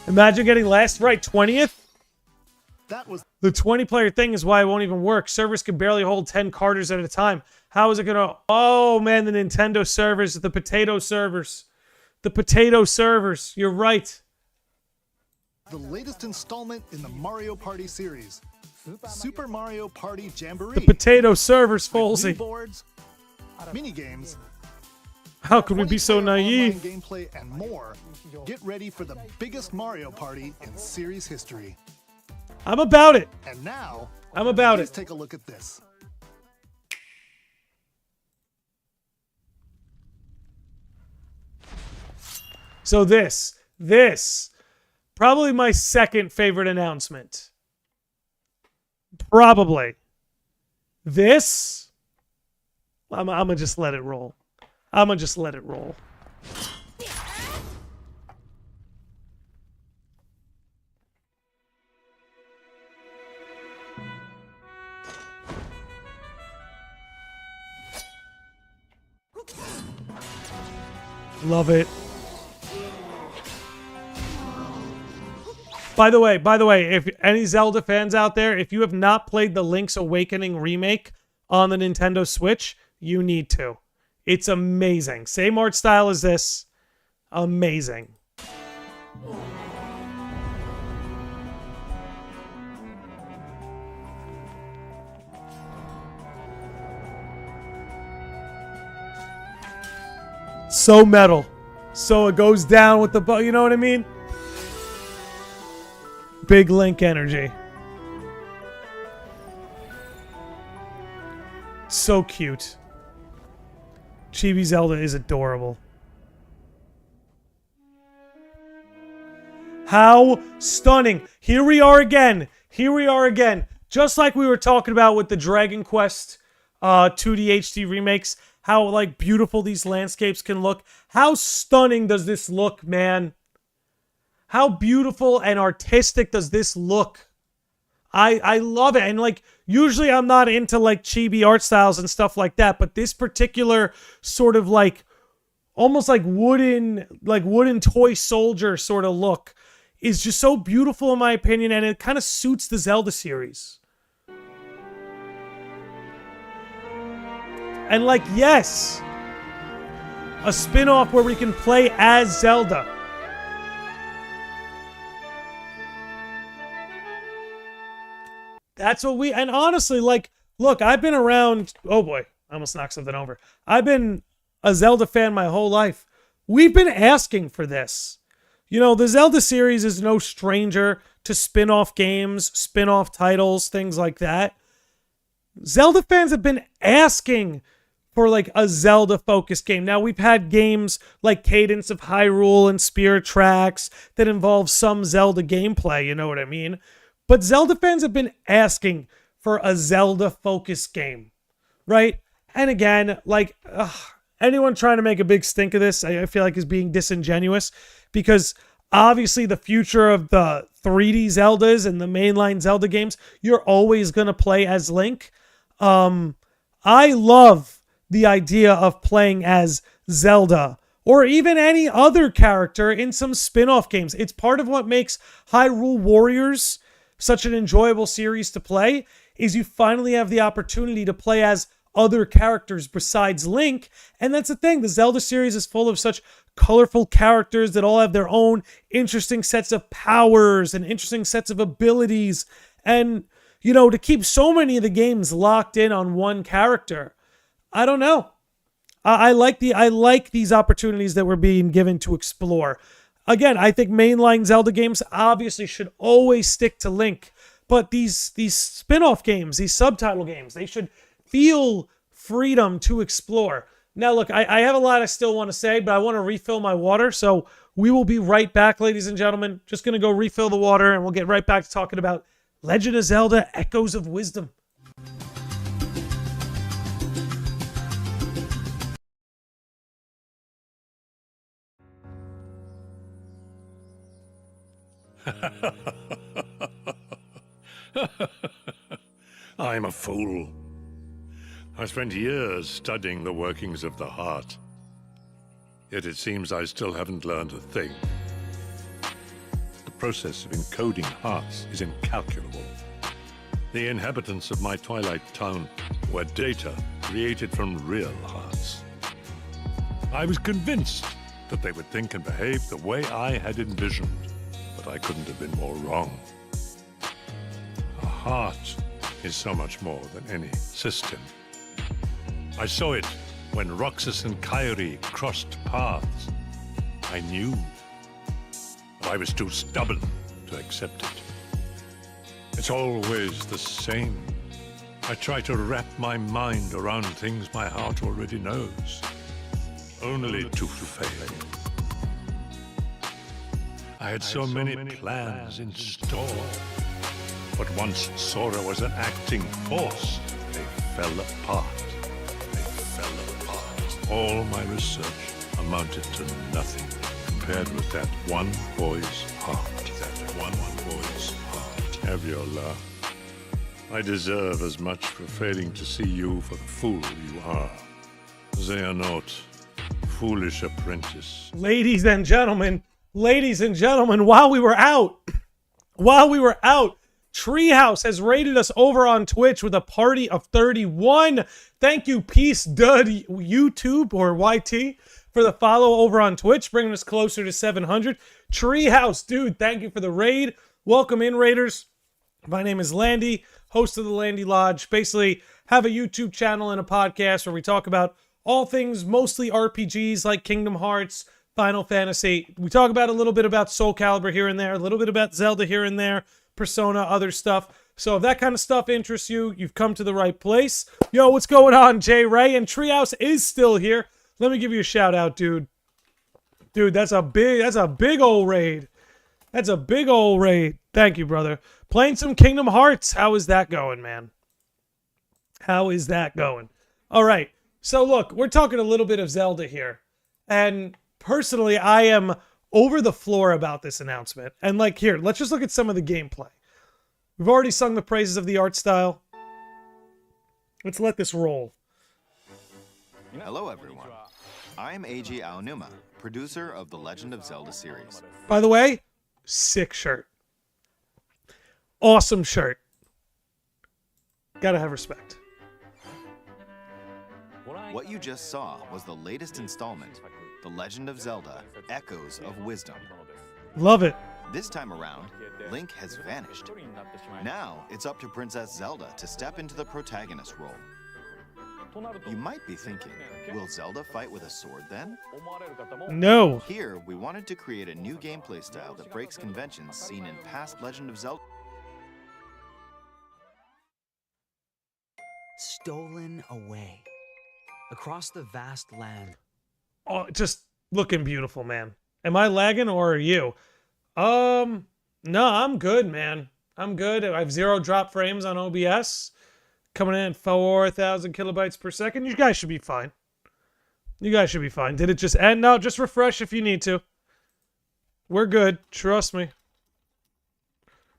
Speaker 1: Imagine getting last right 20th.
Speaker 2: That was
Speaker 1: The 20-player thing is why it won't even work. Servers can barely hold 10 carters at a time. How is it going to... Oh, man, the Nintendo servers, the potato servers. The potato servers. You're right.
Speaker 2: the latest installment in the Mario Party series, Super Mario Party Jamboree.
Speaker 1: The potato servers,
Speaker 2: With new
Speaker 1: Folsey.
Speaker 2: boards, mini games,
Speaker 1: How could we be so
Speaker 2: 20-player online
Speaker 1: naive?
Speaker 2: gameplay, and more. Get ready for the biggest Mario Party in series history.
Speaker 1: I'm about it.
Speaker 2: And now,
Speaker 1: I'm about
Speaker 2: please
Speaker 1: it.
Speaker 2: take a look at this.
Speaker 1: So this, probably my second favorite announcement. Probably. This, I'm gonna just let it roll. I'm gonna just let it roll. Love it. By the way, if any Zelda fans out there, if you have not played the Link's Awakening remake on the Nintendo Switch, you need to. It's amazing. Same art style as this. Amazing. So metal. So it goes down with the bow, you know what I mean? Big Link energy. So cute. Chibi Zelda is adorable. How stunning. Here we are again. Just like we were talking about with the Dragon Quest 2D HD remakes. How like beautiful these landscapes can look. How stunning does this look, man? How beautiful and artistic does this look? I love it. And like usually I'm not into like chibi art styles and stuff like that, but this particular sort of like almost like wooden toy soldier sort of look is just so beautiful in my opinion, and it kind of suits the Zelda series. And like, yes, a spin-off where we can play as Zelda. That's what and honestly, like, look, I've been around, oh boy, I almost knocked something over. I've been a Zelda fan my whole life. We've been asking for this. You know, the Zelda series is no stranger to spin-off games, spin-off titles, things like that. Zelda fans have been asking for like a Zelda-focused game. Now, we've had games like Cadence of Hyrule and Spirit Tracks that involve some Zelda gameplay, you know what I mean? But Zelda fans have been asking for a Zelda-focused game, right? And again, like, anyone trying to make a big stink of this, I feel like is being disingenuous, because obviously the future of the 3D Zeldas and the mainline Zelda games, you're always going to play as Link. I love the idea of playing as Zelda or even any other character in some spin-off games. It's part of what makes Hyrule Warriors such an enjoyable series to play, is you finally have the opportunity to play as other characters besides Link. And that's the thing, the Zelda series is full of such colorful characters that all have their own interesting sets of powers and interesting sets of abilities. And, you know, to keep so many of the games locked in on one character. I don't know. I like these opportunities that we're being given to explore. Again, I think mainline Zelda games obviously should always stick to Link, but these spin-off games, these subtitle games, they should feel freedom to explore. Now, look, I have a lot I still want to say, but I want to refill my water, so we will be right back, ladies and gentlemen. Just going to go refill the water, and we'll get right back to talking about Legend of Zelda: Echoes of Wisdom.
Speaker 6: I'm a fool. I spent years studying the workings of the heart. Yet it seems I still haven't learned a thing. The process of encoding hearts is incalculable. The inhabitants of my Twilight town were data created from real hearts. I was convinced that they would think and behave the way I had envisioned, but I couldn't have been more wrong. A heart is so much more than any system. I saw it when Roxas and Kairi crossed paths. I knew, but I was too stubborn to accept it. It's always the same. I try to wrap my mind around things my heart already knows, only to fail. I had so many plans in store, but once Sora was an acting force, they fell apart. All my research amounted to nothing compared with that one boy's heart. Have your laugh. I deserve as much for failing to see you for the fool you are. Xehanort, foolish apprentice.
Speaker 1: Ladies and gentlemen, while we were out, Treehouse has rated us over on Twitch with a party of 31. Thank you, Peace Dud YouTube or YT, for the follow over on Twitch, bringing us closer to 700. Treehouse, dude, thank you for the raid. Welcome in, Raiders. My name is Landy, host of the Landy Lodge. Basically, have a YouTube channel and a podcast where we talk about all things, mostly RPGs like Kingdom Hearts, Final Fantasy. We talk about a little bit about Soul Calibur here and there, a little bit about Zelda here and there, Persona, other stuff. So if that kind of stuff interests you, you've come to the right place. Yo, what's going on, Jay Ray? And Treehouse is still here. Let me give you a shout out, dude. Dude, that's a big old raid. That's a big old raid. Thank you, brother. Playing some Kingdom Hearts. How is that going, man? How is that going? All right. So look, we're talking a little bit of Zelda here. And personally, I am over the floor about this announcement. And like here, let's just look at some of the gameplay. We've already sung the praises of the art style. Let's let this roll.
Speaker 7: Hello everyone. I'm Eiji Aonuma, producer of the Legend of Zelda series.
Speaker 1: By the way, sick shirt. Awesome shirt. Gotta have respect.
Speaker 7: What you just saw was the latest installment, The Legend of Zelda: Echoes of Wisdom.
Speaker 1: Love it.
Speaker 7: This time around, Link has vanished. Now, it's up to Princess Zelda to step into the protagonist role. You might be thinking, will Zelda fight with a sword then?
Speaker 1: No.
Speaker 7: Here, we wanted to create a new gameplay style that breaks conventions seen in past Legend of Zelda.
Speaker 8: Stolen away. Across the vast land.
Speaker 1: Oh, just looking beautiful, man. Am I lagging or are you? No, I'm good, man. I'm good. I have 0 drop frames on OBS. Coming in at 4,000 kilobytes per second. You guys should be fine. You guys should be fine. Did it just end? No, just refresh if you need to. We're good. Trust me.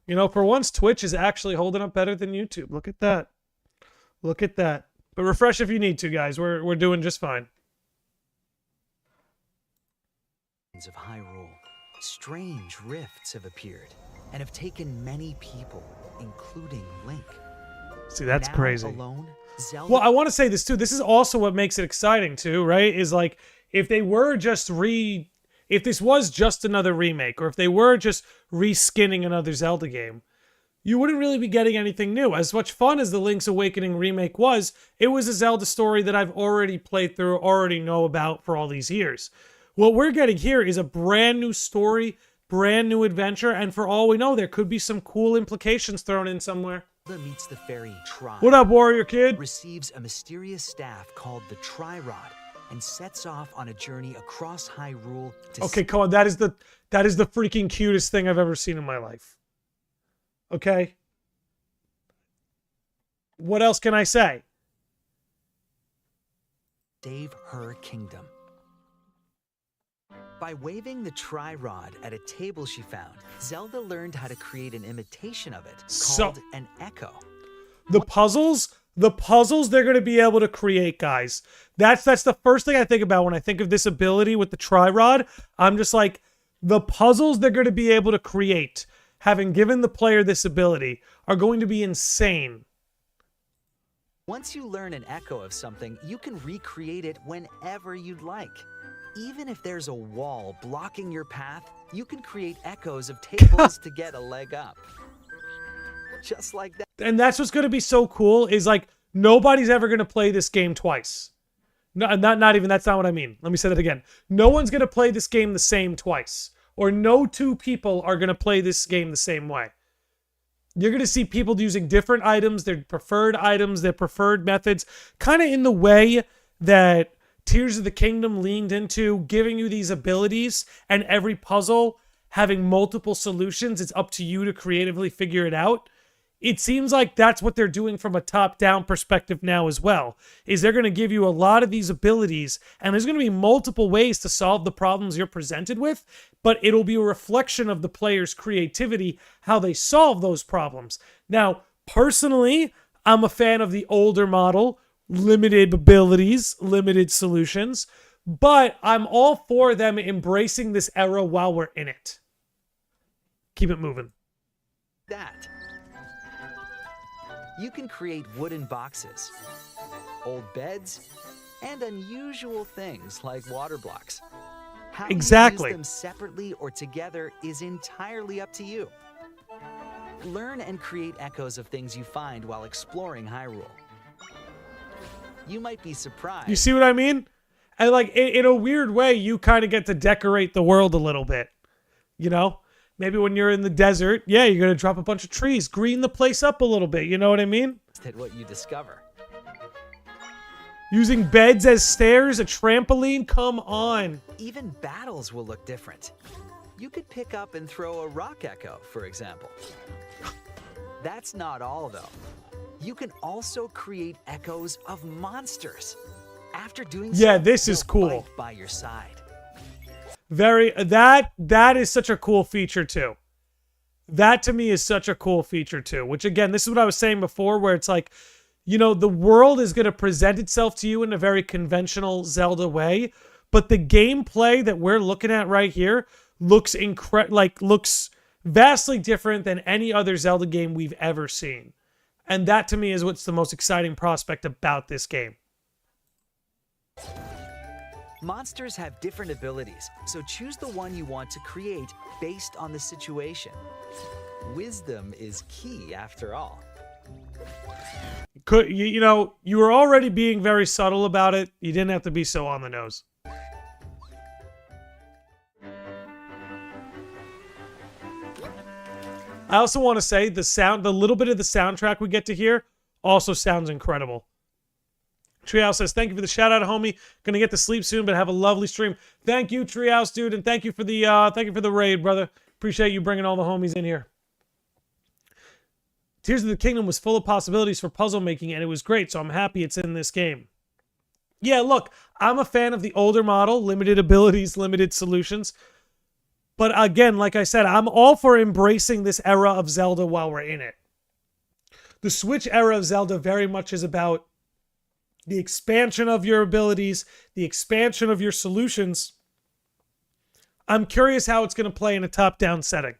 Speaker 1: You know, for once, Twitch is actually holding up better than YouTube. Look at that. Look at that. But refresh if you need to, guys. We're doing just fine.
Speaker 8: Of Hyrule, strange rifts have appeared and have taken many people, including Link.
Speaker 1: See, that's
Speaker 8: Now
Speaker 1: crazy.
Speaker 8: Alone, Zelda.
Speaker 1: Well, I want to say this too. This is also what makes it exciting too, right? Is like if they were just if this was just another remake, or if they were just reskinning another Zelda game, you wouldn't really be getting anything new. As much fun as the Link's Awakening remake was, it was a Zelda story that I've already played through, already know about for all these years. What we're getting here is a brand new story, brand new adventure, and for all we know, there could be some cool implications thrown in somewhere.
Speaker 8: Zelda meets the fairy Tri.
Speaker 1: What up, warrior kid?
Speaker 8: Receives a mysterious staff called the Tri-Rod and sets off on a journey across Hyrule to
Speaker 1: Okay, come on. That is the freaking cutest thing I've ever seen in my life. Okay? What else can I say?
Speaker 8: save her kingdom. By waving the Tri-Rod at a table she found, Zelda learned how to create an imitation of it called an echo.
Speaker 1: The puzzles they're going to be able to create, guys. That's the first thing I think about when I think of this ability with the Tri-Rod. I'm just like, the puzzles they're going to be able to create, having given the player this ability, are going to be insane.
Speaker 8: Once you learn an echo of something, you can recreate it whenever you'd like. Even if there's a wall blocking your path, you can create echoes of tables to get a leg up. Just like that.
Speaker 1: And that's what's going to be so cool, is like, nobody's ever going to play this game twice. No, not even, that's not what I mean. Let me say that again. No one's going to play this game the same twice. Or no two people are going to play this game the same way. You're going to see people using different items, their preferred methods, kind of in the way that Tears of the Kingdom leaned into, giving you these abilities, and every puzzle having multiple solutions. It's up to you to creatively figure it out. It seems like that's what they're doing from a top-down perspective now as well, is they're going to give you a lot of these abilities, and there's going to be multiple ways to solve the problems you're presented with, but it'll be a reflection of the player's creativity, how they solve those problems. Now, personally, I'm a fan of the older model, limited abilities, limited solutions, but I'm all for them embracing this era while we're in it. Keep it moving.
Speaker 8: That. You can create wooden boxes, old beds, and unusual things like water blocks. How
Speaker 1: exactly.
Speaker 8: you use them separately or together is entirely up to you. Learn and create echoes of things you find while exploring Hyrule. You might be surprised.
Speaker 1: You see what I mean? And like, in a weird way, you kind of get to decorate the world a little bit. You know? Maybe when you're in the desert, yeah, you're going to drop a bunch of trees, green the place up a little bit. You know what I mean?
Speaker 8: At what you discover.
Speaker 1: Using beds as stairs, a trampoline, come on.
Speaker 8: Even battles will look different. You could pick up and throw a rock echo, for example. That's not all, though. You can also create echoes of monsters. After doing so,
Speaker 1: yeah, this is cool.
Speaker 8: Fight by your side.
Speaker 1: That is such a cool feature too. That to me is such a cool feature too, which again, this is what I was saying before, where it's like, you know, the world is going to present itself to you in a very conventional Zelda way, but the gameplay that we're looking at right here looks looks vastly different than any other Zelda game we've ever seen. And that to me is what's the most exciting prospect about this game.
Speaker 8: Monsters have different abilities, so choose the one you want to create based on the situation. Wisdom is key, after all.
Speaker 1: You know, you were already being very subtle about it. You didn't have to be so on the nose. I also want to say the little bit of the soundtrack we get to hear also sounds incredible. Treehouse says, thank you for the shout out, homie. Gonna get to sleep soon, but have a lovely stream. Thank you, Treehouse, dude, and thank you for the raid, brother. Appreciate you bringing all the homies in here. Tears of the Kingdom was full of possibilities for puzzle making, and it was great, so I'm happy it's in this game. Yeah, look, I'm a fan of the older model, limited abilities, limited solutions. But again, like I said, I'm all for embracing this era of Zelda while we're in it. The Switch era of Zelda very much is about the expansion of your abilities, the expansion of your solutions. I'm curious how it's going to play in a top-down setting.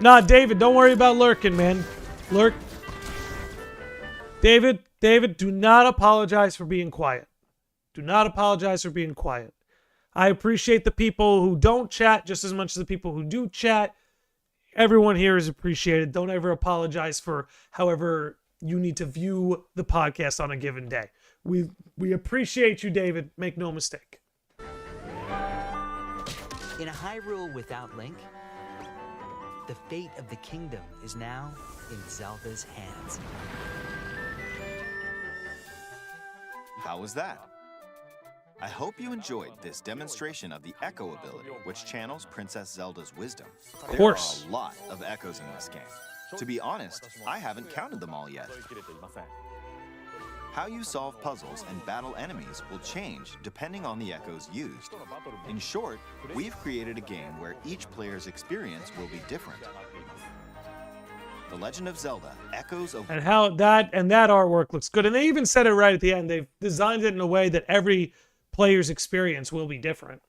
Speaker 1: Nah, David, don't worry about lurking, man. Lurk. David, do not apologize for being quiet. Do not apologize for being quiet. I appreciate the people who don't chat just as much as the people who do chat. everyone here is appreciated. Don't ever apologize for however you need to view the podcast on a given day. We appreciate you, David. Make no mistake.
Speaker 8: In a Hyrule without Link, the fate of the kingdom is now in Zelda's hands.
Speaker 7: How was that? I hope you enjoyed this demonstration of the Echo ability, which channels Princess Zelda's wisdom.
Speaker 1: Of course.
Speaker 7: There are a lot of echoes in this game. To be honest, I haven't counted them all yet. How you solve puzzles and battle enemies will change depending on the echoes used. In short, we've created a game where each player's experience will be different. The Legend of Zelda: Echoes of...
Speaker 1: And how that artwork looks good. And they even said it right at the end. They've designed it in a way that every player's experience will be different.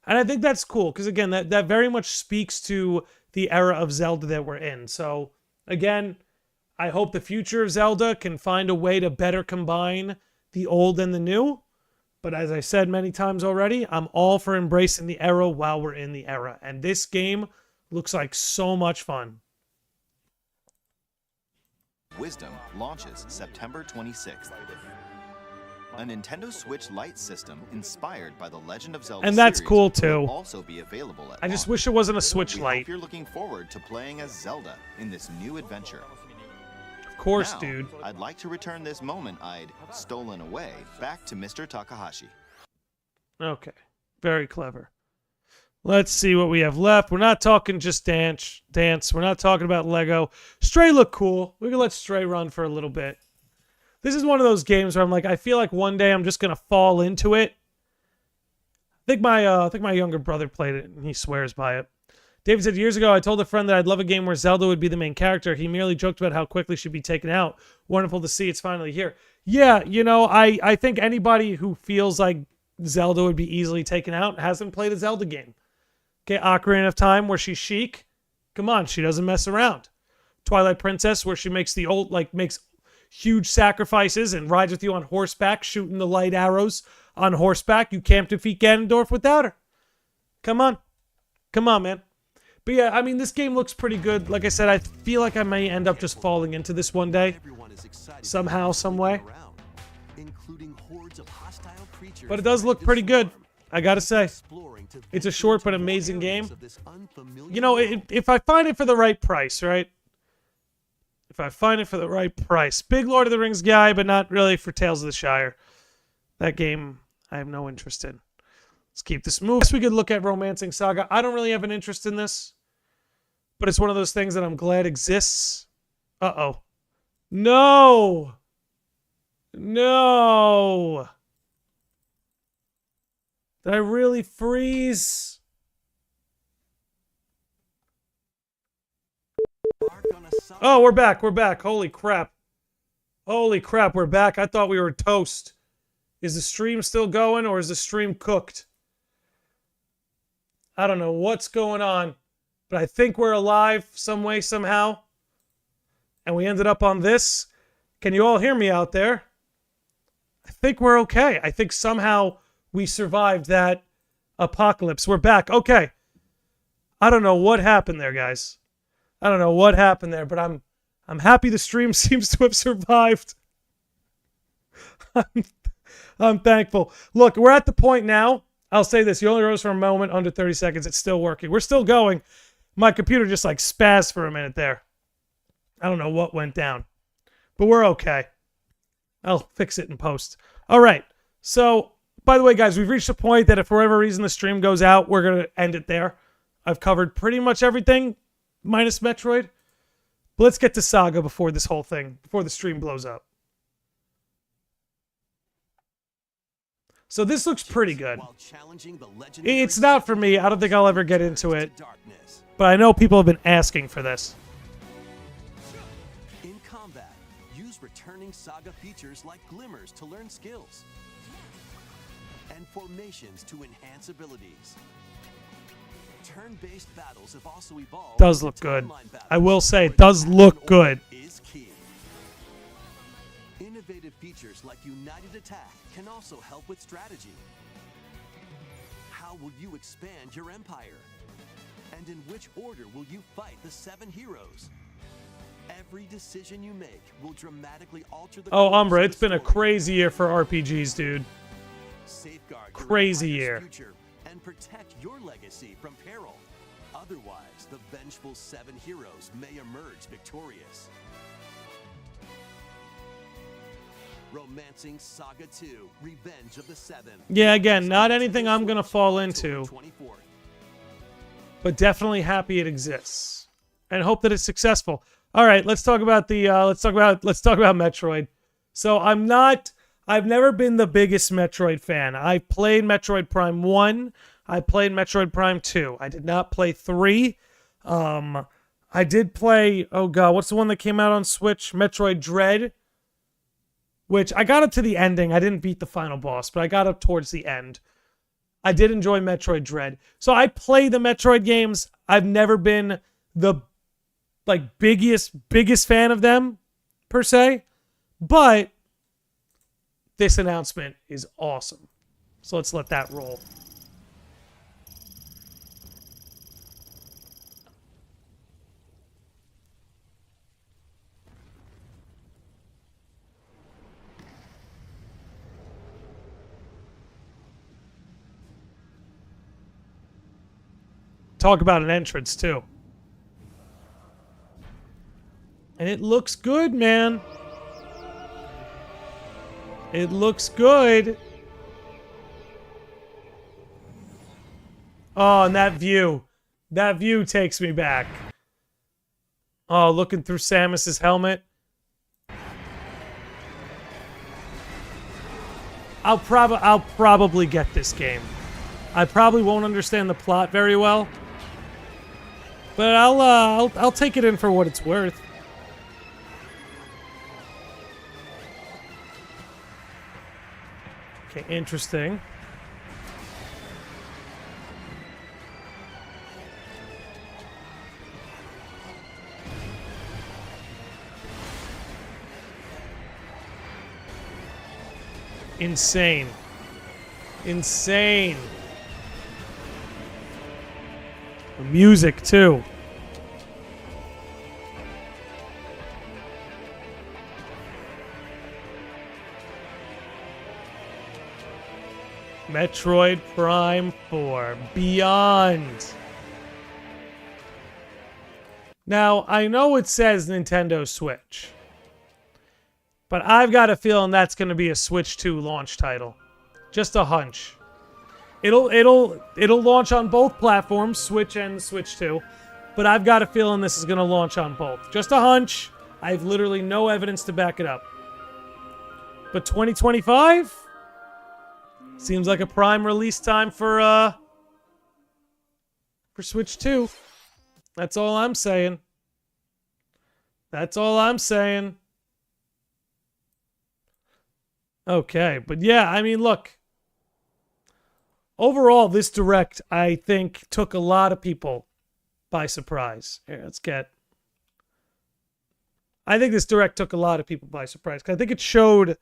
Speaker 1: And I think that's cool because, again, that very much speaks to the era of Zelda that we're in. So, again, I hope the future of Zelda can find a way to better combine the old and the new. But as I said many times already, I'm all for embracing the era while we're in the era. And this game looks like so much fun.
Speaker 7: Wisdom launches September 26th. A Nintendo Switch Lite system inspired by the Legend of Zelda
Speaker 1: And that's
Speaker 7: series
Speaker 1: cool too.
Speaker 7: will also be available at
Speaker 1: I just
Speaker 7: launch.
Speaker 1: wish it wasn't a Switch
Speaker 7: We
Speaker 1: Lite.
Speaker 7: hope you're looking forward to playing as Zelda in this new adventure.
Speaker 1: Of course,
Speaker 7: Now,
Speaker 1: dude.
Speaker 7: I'd like to return this moment I'd stolen away back to Mr. Takahashi.
Speaker 1: Okay. Very clever. Let's see what we have left. We're not talking just dance. We're not talking about Lego. Stray looked cool. We can let Stray run for a little bit. This is one of those games where I'm like, I feel like one day I'm just gonna fall into it. I think my younger brother played it and he swears by it. David said, years ago, I told a friend that I'd love a game where Zelda would be the main character. He merely joked about how quickly she'd be taken out. Wonderful to see it's finally here. Yeah, you know, I think anybody who feels like Zelda would be easily taken out hasn't played a Zelda game. Okay, Ocarina of Time, where she's Sheik. Come on, she doesn't mess around. Twilight Princess, where she makes makes huge sacrifices and rides with you on horseback, shooting the light arrows on horseback. You can't defeat Ganondorf without her. Come on, man. But yeah, I mean, this game looks pretty good. Like I said, I feel like I may end up just falling into this one day, somehow, some way. But it does look pretty good, I gotta say. It's a short but amazing game. You know, if I find it for the right price, right? If I find it for the right price. Big Lord of the Rings guy, but not really for Tales of the Shire. That game, I have no interest in. Let's keep this moving. I guess we could look at Romancing Saga. I don't really have an interest in this, but it's one of those things that I'm glad exists. Uh-oh. No! No! Did I really freeze? Oh, we're back. We're back. Holy crap. Holy crap, we're back. I thought we were toast. Is the stream still going or is the stream cooked? I don't know what's going on, but I think we're alive some way, somehow. And we ended up on this. Can you all hear me out there? I think we're okay. I think somehow we survived that apocalypse. We're back. Okay. I don't know what happened there, guys. I don't know what happened there, but I'm happy the stream seems to have survived. I'm thankful. Look, we're at the point now. I'll say this. You only rose for a moment, under 30 seconds. It's still working. We're still going. My computer just like spazzed for a minute there. I don't know what went down, but we're okay. I'll fix it in post. All right. So, by the way, guys, we've reached a point that if for whatever reason the stream goes out, we're going to end it there. I've covered pretty much everything, minus Metroid. But let's get to Saga before this whole thing, before the stream blows up. So this looks pretty good. It's not for me. I don't think I'll ever get into it. But I know people have been asking for this.
Speaker 3: In combat, use returning Saga features like glimmers to learn skills, and formations to enhance abilities. Turn-based battles have also evolved.
Speaker 1: Does look good. I will say, it does look good.
Speaker 3: Is key. Innovative features like United Attack can also help with strategy. How will you expand your empire? And in which order will you fight the 7 heroes? Every decision you make will dramatically alter the
Speaker 1: Oh,
Speaker 3: course
Speaker 1: Umbra,
Speaker 3: of
Speaker 1: it's
Speaker 3: the
Speaker 1: been a
Speaker 3: story.
Speaker 1: crazy year for RPGs, dude.
Speaker 3: Safeguard your
Speaker 1: Crazy
Speaker 3: empire's
Speaker 1: year.
Speaker 3: future and protect your legacy from peril. Otherwise, the vengeful 7 heroes may emerge victorious. Romancing Saga 2: Revenge of the 7.
Speaker 1: Yeah, again, not anything I'm gonna fall into,
Speaker 3: October 24th.
Speaker 1: but definitely happy it exists, and hope that it's successful. All right, let's talk about the let's talk about Metroid. So I've never been the biggest Metroid fan. I played Metroid Prime 1. I played Metroid Prime 2. I did not play 3. I did play, oh god, what's the one that came out on Switch? Metroid Dread, which I got up to the ending. I didn't beat the final boss, but I got up towards the end. I did enjoy Metroid Dread. So I play the Metroid games. I've never been the biggest fan of them per se, but this announcement is awesome. So let's let that roll. Talk about an entrance, too. And it looks good, man. It looks good. Oh, and that view. That view takes me back. Oh, looking through Samus's helmet. I'll probably get this game. I probably won't understand the plot very well. But I'll take it in for what it's worth. Okay, interesting. Insane. Insane. The music, too. Metroid Prime 4 Beyond. Now, I know it says Nintendo Switch, but I've got a feeling that's going to be a Switch 2 launch title. Just a hunch. It'll launch on both platforms, Switch and Switch 2, but I've got a feeling this is going to launch on both. Just a hunch. I have literally no evidence to back it up. But 2025 seems like a prime release time for Switch 2. That's all I'm saying. That's all I'm saying. Okay, but yeah, I mean, look. Overall, this Direct, I think, took a lot of people by surprise. Here, let's get... I think this Direct took a lot of people by surprise. 'Cause I think it showed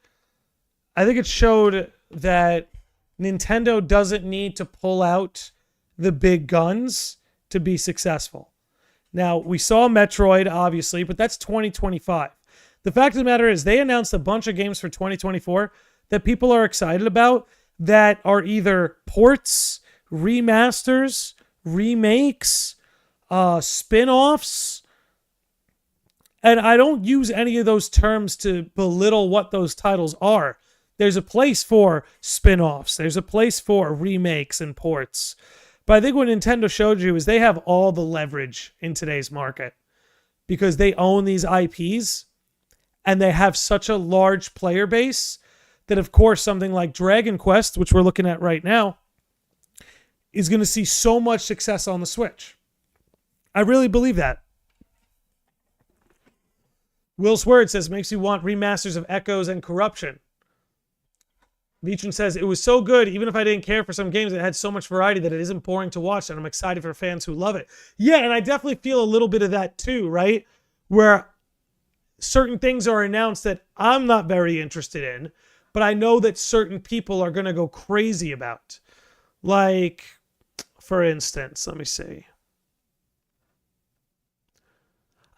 Speaker 1: that Nintendo doesn't need to pull out the big guns to be successful. Now, we saw Metroid, obviously, but that's 2025. The fact of the matter is they announced a bunch of games for 2024 that people are excited about that are either ports, remasters, remakes, spin-offs. And I don't use any of those terms to belittle what those titles are. There's a place for spin-offs. There's a place for remakes and ports. But I think what Nintendo showed you is they have all the leverage in today's market because they own these IPs and they have such a large player base that, of course, something like Dragon Quest, which we're looking at right now, is going to see so much success on the Switch. I really believe that. Will's Word says, makes you want remasters of Echoes and Corruption. Veitron says, it was so good, even if I didn't care for some games, it had so much variety that it isn't boring to watch, and I'm excited for fans who love it. Yeah, and I definitely feel a little bit of that too, right? Where certain things are announced that I'm not very interested in, but I know that certain people are going to go crazy about. Like, for instance, let me see.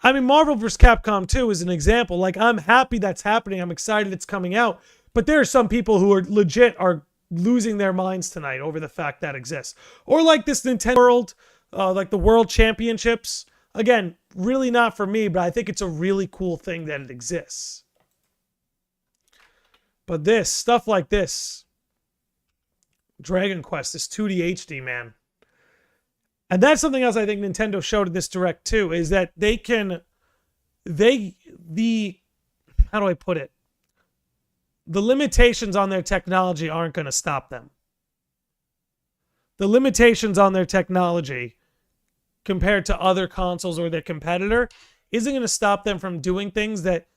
Speaker 1: I mean, Marvel vs. Capcom 2 is an example. Like, I'm happy that's happening. I'm excited it's coming out. But there are some people who are legit are losing their minds tonight over the fact that exists. Or like this Nintendo World, like the World Championships. Again, really not for me, but I think it's a really cool thing that it exists. But this, stuff like this, Dragon Quest, this 2D HD, man. And that's something else I think Nintendo showed at this Direct too, is that how do I put it? The limitations on their technology aren't going to stop them. The limitations on their technology compared to other consoles or their competitor isn't going to stop them from doing things that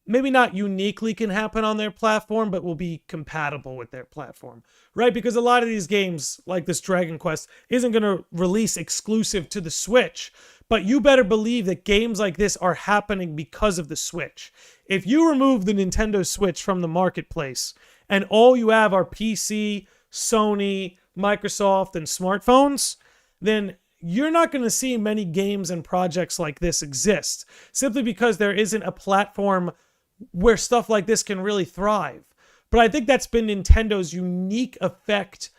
Speaker 1: maybe not uniquely can happen on their platform, but will be compatible with their platform, right? Because a lot of these games, like this Dragon Quest, isn't going to release exclusive to the Switch, but you better believe that games like this are happening because of the Switch. If you remove the Nintendo Switch from the marketplace and all you have are PC, Sony, Microsoft, and smartphones, then you're not going to see many games and projects like this exist, simply because there isn't a platform where stuff like this can really thrive. But I think that's been Nintendo's unique effect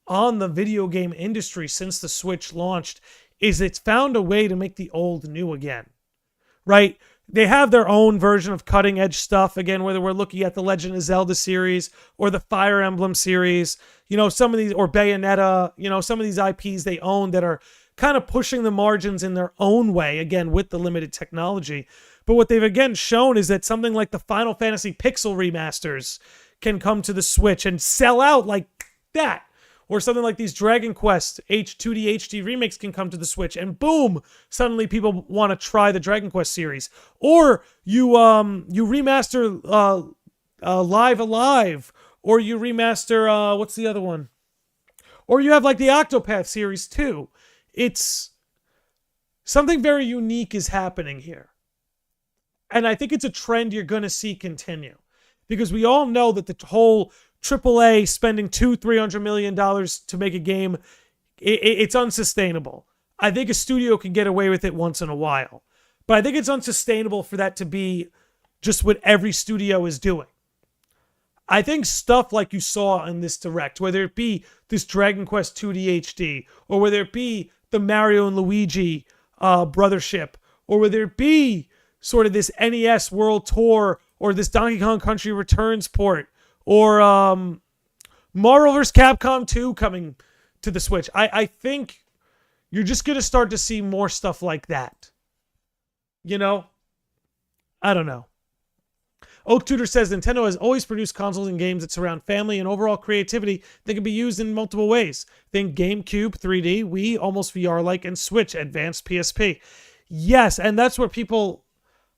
Speaker 1: on the video game industry since the Switch launched, is it's found a way to make the old new again, right? They have their own version of cutting edge stuff, again, whether we're looking at the Legend of Zelda series or the Fire Emblem series, you know, some of these, or Bayonetta, you know, some of these IPs they own that are kind of pushing the margins in their own way, again, with the limited technology. But what they've again shown is that something like the Final Fantasy Pixel remasters can come to the Switch and sell out like that. Or something like these Dragon Quest 2D HD remakes can come to the Switch, and boom, suddenly people want to try the Dragon Quest series. Or you remaster Live Alive, or you remaster what's the other one? Or you have like the Octopath series too. It's something very unique is happening here. And I think it's a trend you're going to see continue. Because we all know that the whole AAA spending $200-300 million to make a game, it's unsustainable. I think a studio can get away with it once in a while. But I think it's unsustainable for that to be just what every studio is doing. I think stuff like you saw in this Direct, whether it be this Dragon Quest 2D HD, or whether it be the Mario and Luigi brothership, or whether it be sort of this NES World Tour, or this Donkey Kong Country Returns port, or Marvel vs. Capcom 2 coming to the Switch. I think you're just going to start to see more stuff like that. You know? I don't know. Oak Tudor says Nintendo has always produced consoles and games that surround family and overall creativity that can be used in multiple ways. Think GameCube, 3D, Wii, almost VR-like, and Switch, advanced PSP. Yes, and that's where people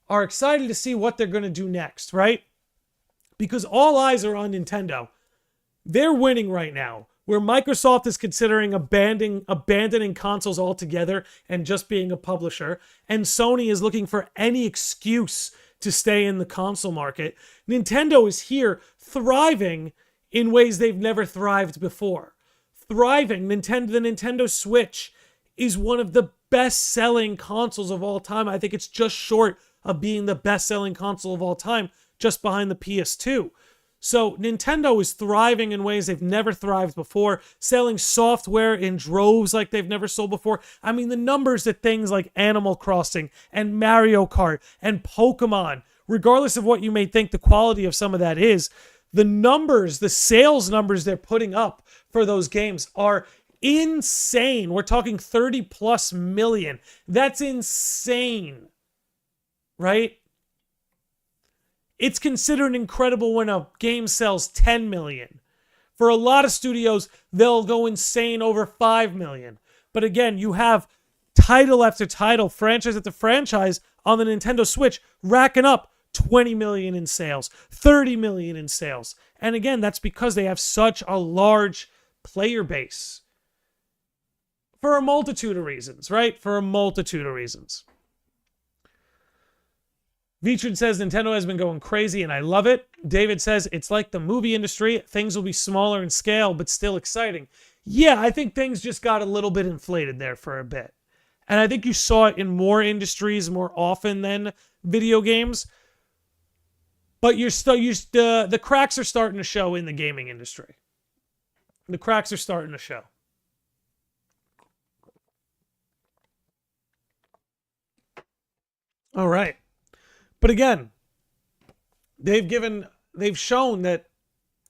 Speaker 1: are excited to see what they're going to do next, right? Because all eyes are on Nintendo. They're winning right now, where Microsoft is considering abandoning consoles altogether and just being a publisher, and Sony is looking for any excuse to stay in the console market. Nintendo is here thriving in ways they've never thrived before. Thriving. The Nintendo Switch is one of the best-selling consoles of all time. I think it's just short of being the best-selling console of all time, just behind the PS2. So Nintendo is thriving in ways they've never thrived before, selling software in droves like they've never sold before. I mean, the numbers that things like Animal Crossing and Mario Kart and Pokemon, regardless of what you may think the quality of some of that is, the numbers, the sales numbers they're putting up for those games are insane. We're talking 30 plus million. That's insane, right? It's considered incredible when a game sells 10 million. For a lot of studios, they'll go insane over 5 million. But again, you have title after title, franchise after franchise on the Nintendo Switch racking up 20 million in sales, 30 million in sales. And again, that's because they have such a large player base. For a multitude of reasons, right? For a multitude of reasons. Vitrin says Nintendo has been going crazy and I love it. David says it's like the movie industry. Things will be smaller in scale, but still exciting. Yeah, I think things just got a little bit inflated there for a bit. And I think you saw it in more industries more often than video games. But the cracks are starting to show in the gaming industry. The cracks are starting to show. All right. But again, they've shown that,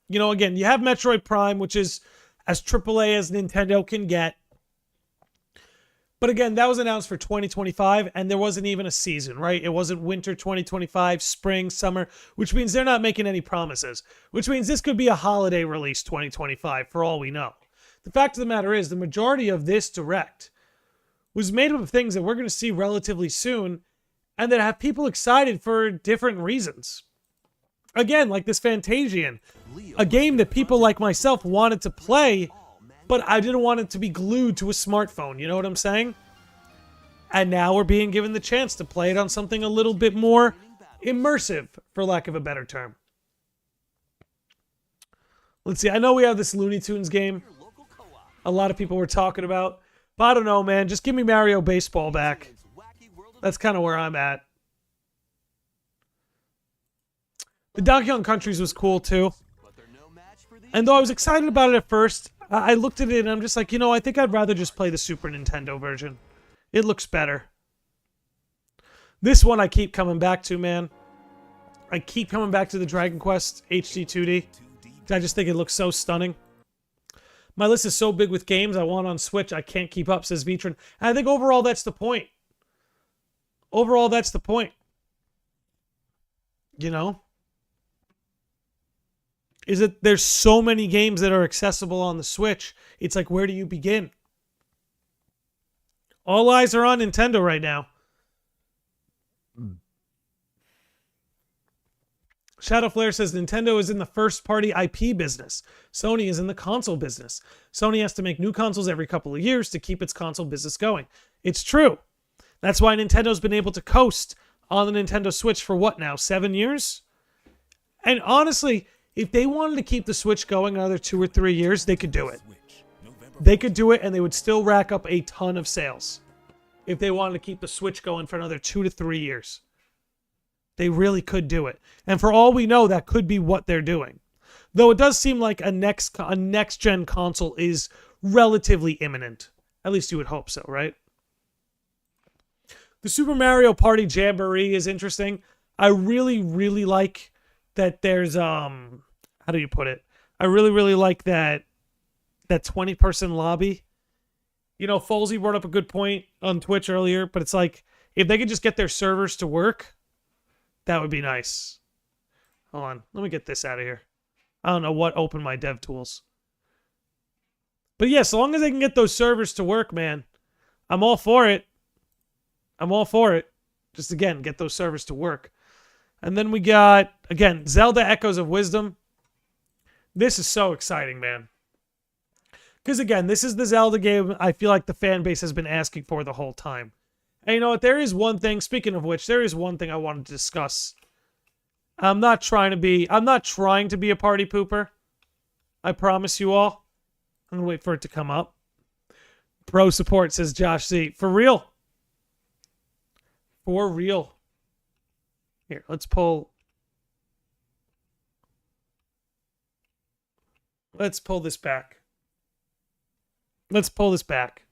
Speaker 1: you know, again, you have Metroid Prime, which is as AAA as Nintendo can get. But again, that was announced for 2025, and there wasn't even a season, right? It wasn't winter 2025, spring, summer, which means they're not making any promises, which means this could be a holiday release 2025 for all we know. The fact of the matter is, the majority of this Direct was made up of things that we're going to see relatively soon and that have people excited for different reasons. Again, like this Fantasian, a game that people like myself wanted to play, but I didn't want it to be glued to a smartphone, you know what I'm saying? And now we're being given the chance to play it on something a little bit more immersive, for lack of a better term. Let's see, I know we have this Looney Tunes game a lot of people were talking about, but I don't know, man. Just give me Mario Baseball back. That's kind of where I'm at. The Donkey Kong Countries was cool too. And though I was excited about it at first, I looked at it and I'm just like, you know, I think I'd rather just play the Super Nintendo version. It looks better. This one I keep coming back to, man. I keep coming back to the Dragon Quest HD 2D. I just think it looks so stunning. My list is so big with games I want on Switch, I can't keep up, says Vitron. And I think overall that's the point. Overall, that's the point. You know? Is that there's so many games that are accessible on the Switch. It's like, where do you begin? All eyes are on Nintendo right now. Shadow Flare says Nintendo is in the first-party IP business. Sony is in the console business. Sony has to make new consoles every couple of years to keep its console business going. It's true. That's why Nintendo's been able to coast on the Nintendo Switch for what now, 7 years? And honestly, if they wanted to keep the Switch going another 2 or 3 years, they could do it. They could do it and they would still rack up a ton of sales. If they wanted to keep the Switch going for another 2 to 3 years. They really could do it. And for all we know, that could be what they're doing. Though it does seem like a next-gen console is relatively imminent. At least you would hope so, right? The Super Mario Party Jamboree is interesting. I really, really like that there's, how do you put it? I really, really like that 20-person lobby. You know, Folsey brought up a good point on Twitch earlier, but it's like, if they could just get their servers to work, that would be nice. Hold on. Let me get this out of here. I don't know what opened my dev tools. But yeah, so long as they can get those servers to work, man, I'm all for it. I'm all for it. Just, again, get those servers to work. And then we got, again, Zelda Echoes of Wisdom. This is so exciting, man. Because, again, this is the Zelda game I feel like the fan base has been asking for the whole time. And you know what? There is one thing, speaking of which, there is one thing I wanted to discuss. I'm not trying to be a party pooper. I promise you all. I'm going to wait for it to come up. Pro support, says Josh Z. For real. For real. Here, let's pull this back. Let's pull this back.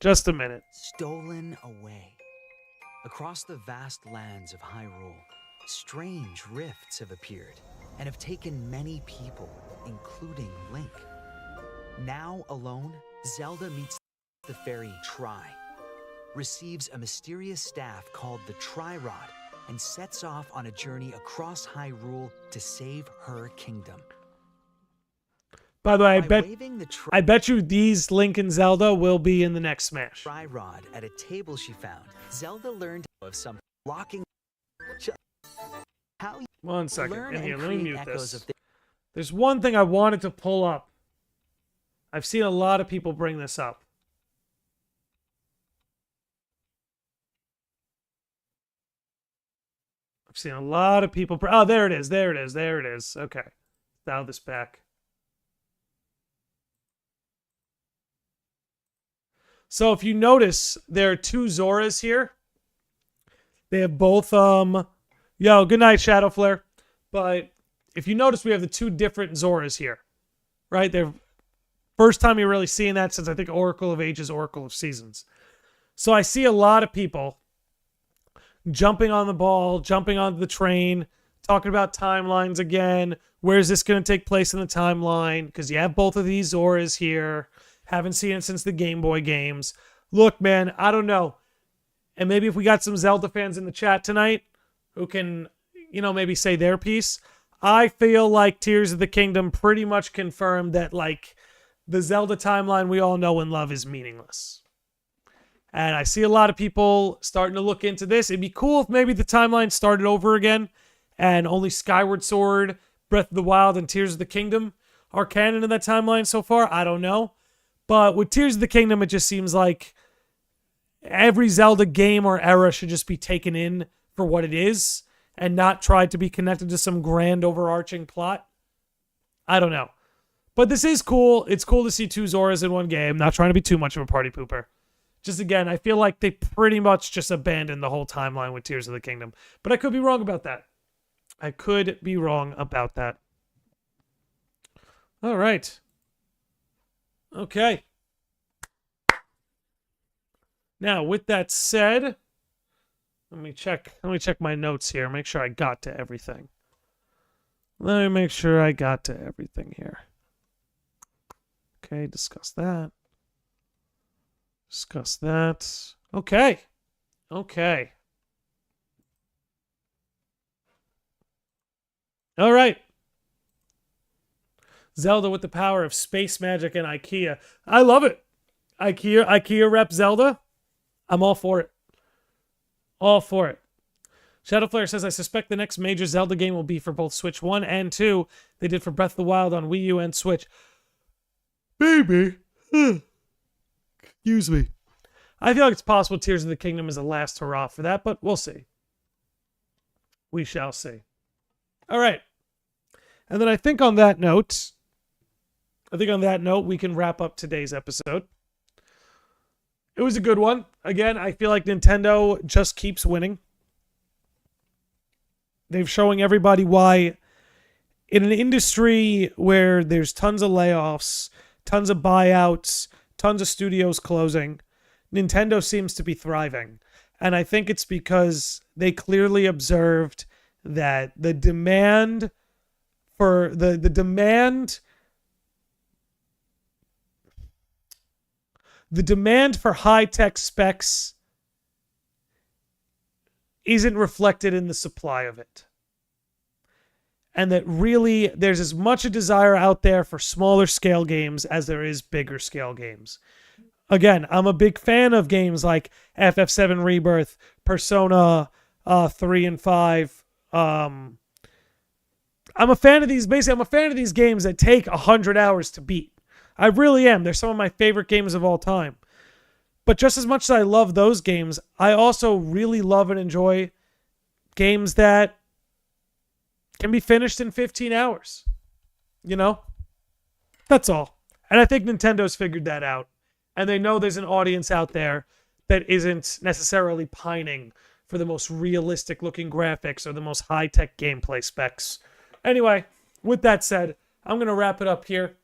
Speaker 1: Just a minute.
Speaker 8: Stolen away. Across the vast lands of Hyrule, strange rifts have appeared and have taken many people, including Link. Now alone, Zelda meets the fairy Tri, receives a mysterious staff called the Tri-Rod, and sets off on a journey across Hyrule to save her kingdom.
Speaker 1: By the way, I bet you these Link and Zelda will be in the next Smash.
Speaker 8: Tri-Rod at a table she found, Zelda learned of some blocking. How
Speaker 1: 1 second. In here, let me mute this. There's one thing I wanted to pull up. I've seen a lot of people bring this up. I've seen a lot of people. Oh, there it is. There it is. There it is. Okay. Dial this back. So if you notice, there are two Zoras here. They have both, yo, good night, Shadow Flare. But if you notice, we have the two different Zoras here, right? They're first time you're really seeing that since I think Oracle of Ages, Oracle of Seasons. So I see a lot of people jumping on the ball, jumping onto the train, talking about timelines again. Where's this going to take place in the timeline? Because you have both of these Zoras here. Haven't seen it since the Game Boy games. Look, man, I don't know. And maybe if we got some Zelda fans in the chat tonight who can, maybe say their piece. I feel like Tears of the Kingdom pretty much confirmed that, like, the Zelda timeline we all know and love is meaningless. And I see a lot of people starting to look into this. It'd be cool if maybe the timeline started over again and only Skyward Sword, Breath of the Wild, and Tears of the Kingdom are canon in that timeline so far. I don't know. But with Tears of the Kingdom, it just seems like every Zelda game or era should just be taken in for what it is and not tried to be connected to some grand overarching plot. I don't know. But this is cool. It's cool to see two Zoras in one game. Not trying to be too much of a party pooper. Just again, I feel like they pretty much just abandoned the whole timeline with Tears of the Kingdom. But I could be wrong about that. All right. Okay. Now, with that said, let me check my notes here. Make sure I got to everything. Let me make sure I got to everything here. Okay, discuss that. Okay. All right. Zelda with the power of space magic and IKEA. I love it. IKEA rep Zelda. I'm all for it. Shadowflare says, I suspect the next major Zelda game will be for both Switch 1 and 2. They did for Breath of the Wild on Wii U and Switch. Baby. Excuse me. I feel like it's possible Tears of the Kingdom is a last hurrah for that, but we'll see. We shall see. All right. And then I think on that note, we can wrap up today's episode. It was a good one. Again, I feel like Nintendo just keeps winning. They're showing everybody why in an industry where there's tons of layoffs, tons of buyouts, tons of studios closing, Nintendo seems to be thriving. And I think it's because they clearly observed that the demand for the demand for high-tech specs isn't reflected in the supply of it. And that really there's as much a desire out there for smaller scale games as there is bigger scale games. Again, I'm a big fan of games like FF7 Rebirth, Persona 3 and 5. I'm a fan of these games that take 100 hours to beat. I really am. They're some of my favorite games of all time. But just as much as I love those games, I also really love and enjoy games that can be finished in 15 hours. That's all. And I think Nintendo's figured that out. And they know there's an audience out there that isn't necessarily pining for the most realistic looking graphics or the most high-tech gameplay specs. Anyway, with that said, I'm going to wrap it up here.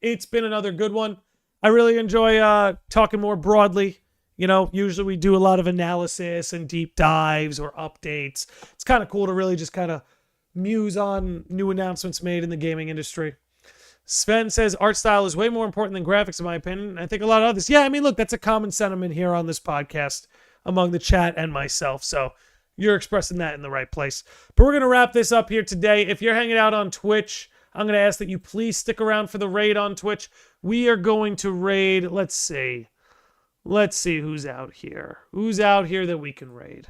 Speaker 1: It's been another good one. I really enjoy talking more broadly. Usually we do a lot of analysis and deep dives or updates. It's kind of cool to really just kind of muse on new announcements made in the gaming industry. Sven says, art style is way more important than graphics, in my opinion. I think a lot of others. Yeah, I mean, look, that's a common sentiment here on this podcast among the chat and myself. So you're expressing that in the right place. But we're going to wrap this up here today. If you're hanging out on Twitch, I'm going to ask that you please stick around for the raid on Twitch. We are going to raid, let's see who's out here. Who's out here that we can raid?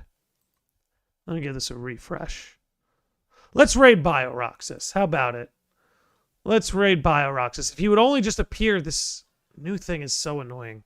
Speaker 1: Let me give this a refresh. Let's raid BioRoxas. How about it? Let's raid BioRoxas. If he would only just appear, this new thing is so annoying.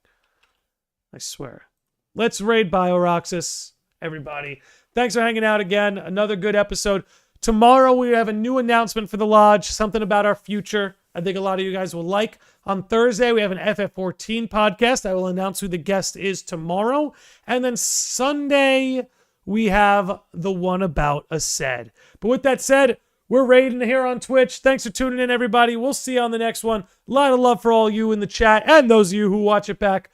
Speaker 1: I swear. Let's raid BioRoxas, everybody. Thanks for hanging out again. Another good episode. Tomorrow we have a new announcement for the Lodge, something about our future. I think a lot of you guys will like. On Thursday, we have an FF14 podcast. I will announce who the guest is tomorrow. And then Sunday, we have the one about Aced. But with that said, we're raiding here on Twitch. Thanks for tuning in, everybody. We'll see you on the next one. A lot of love for all you in the chat and those of you who watch it back.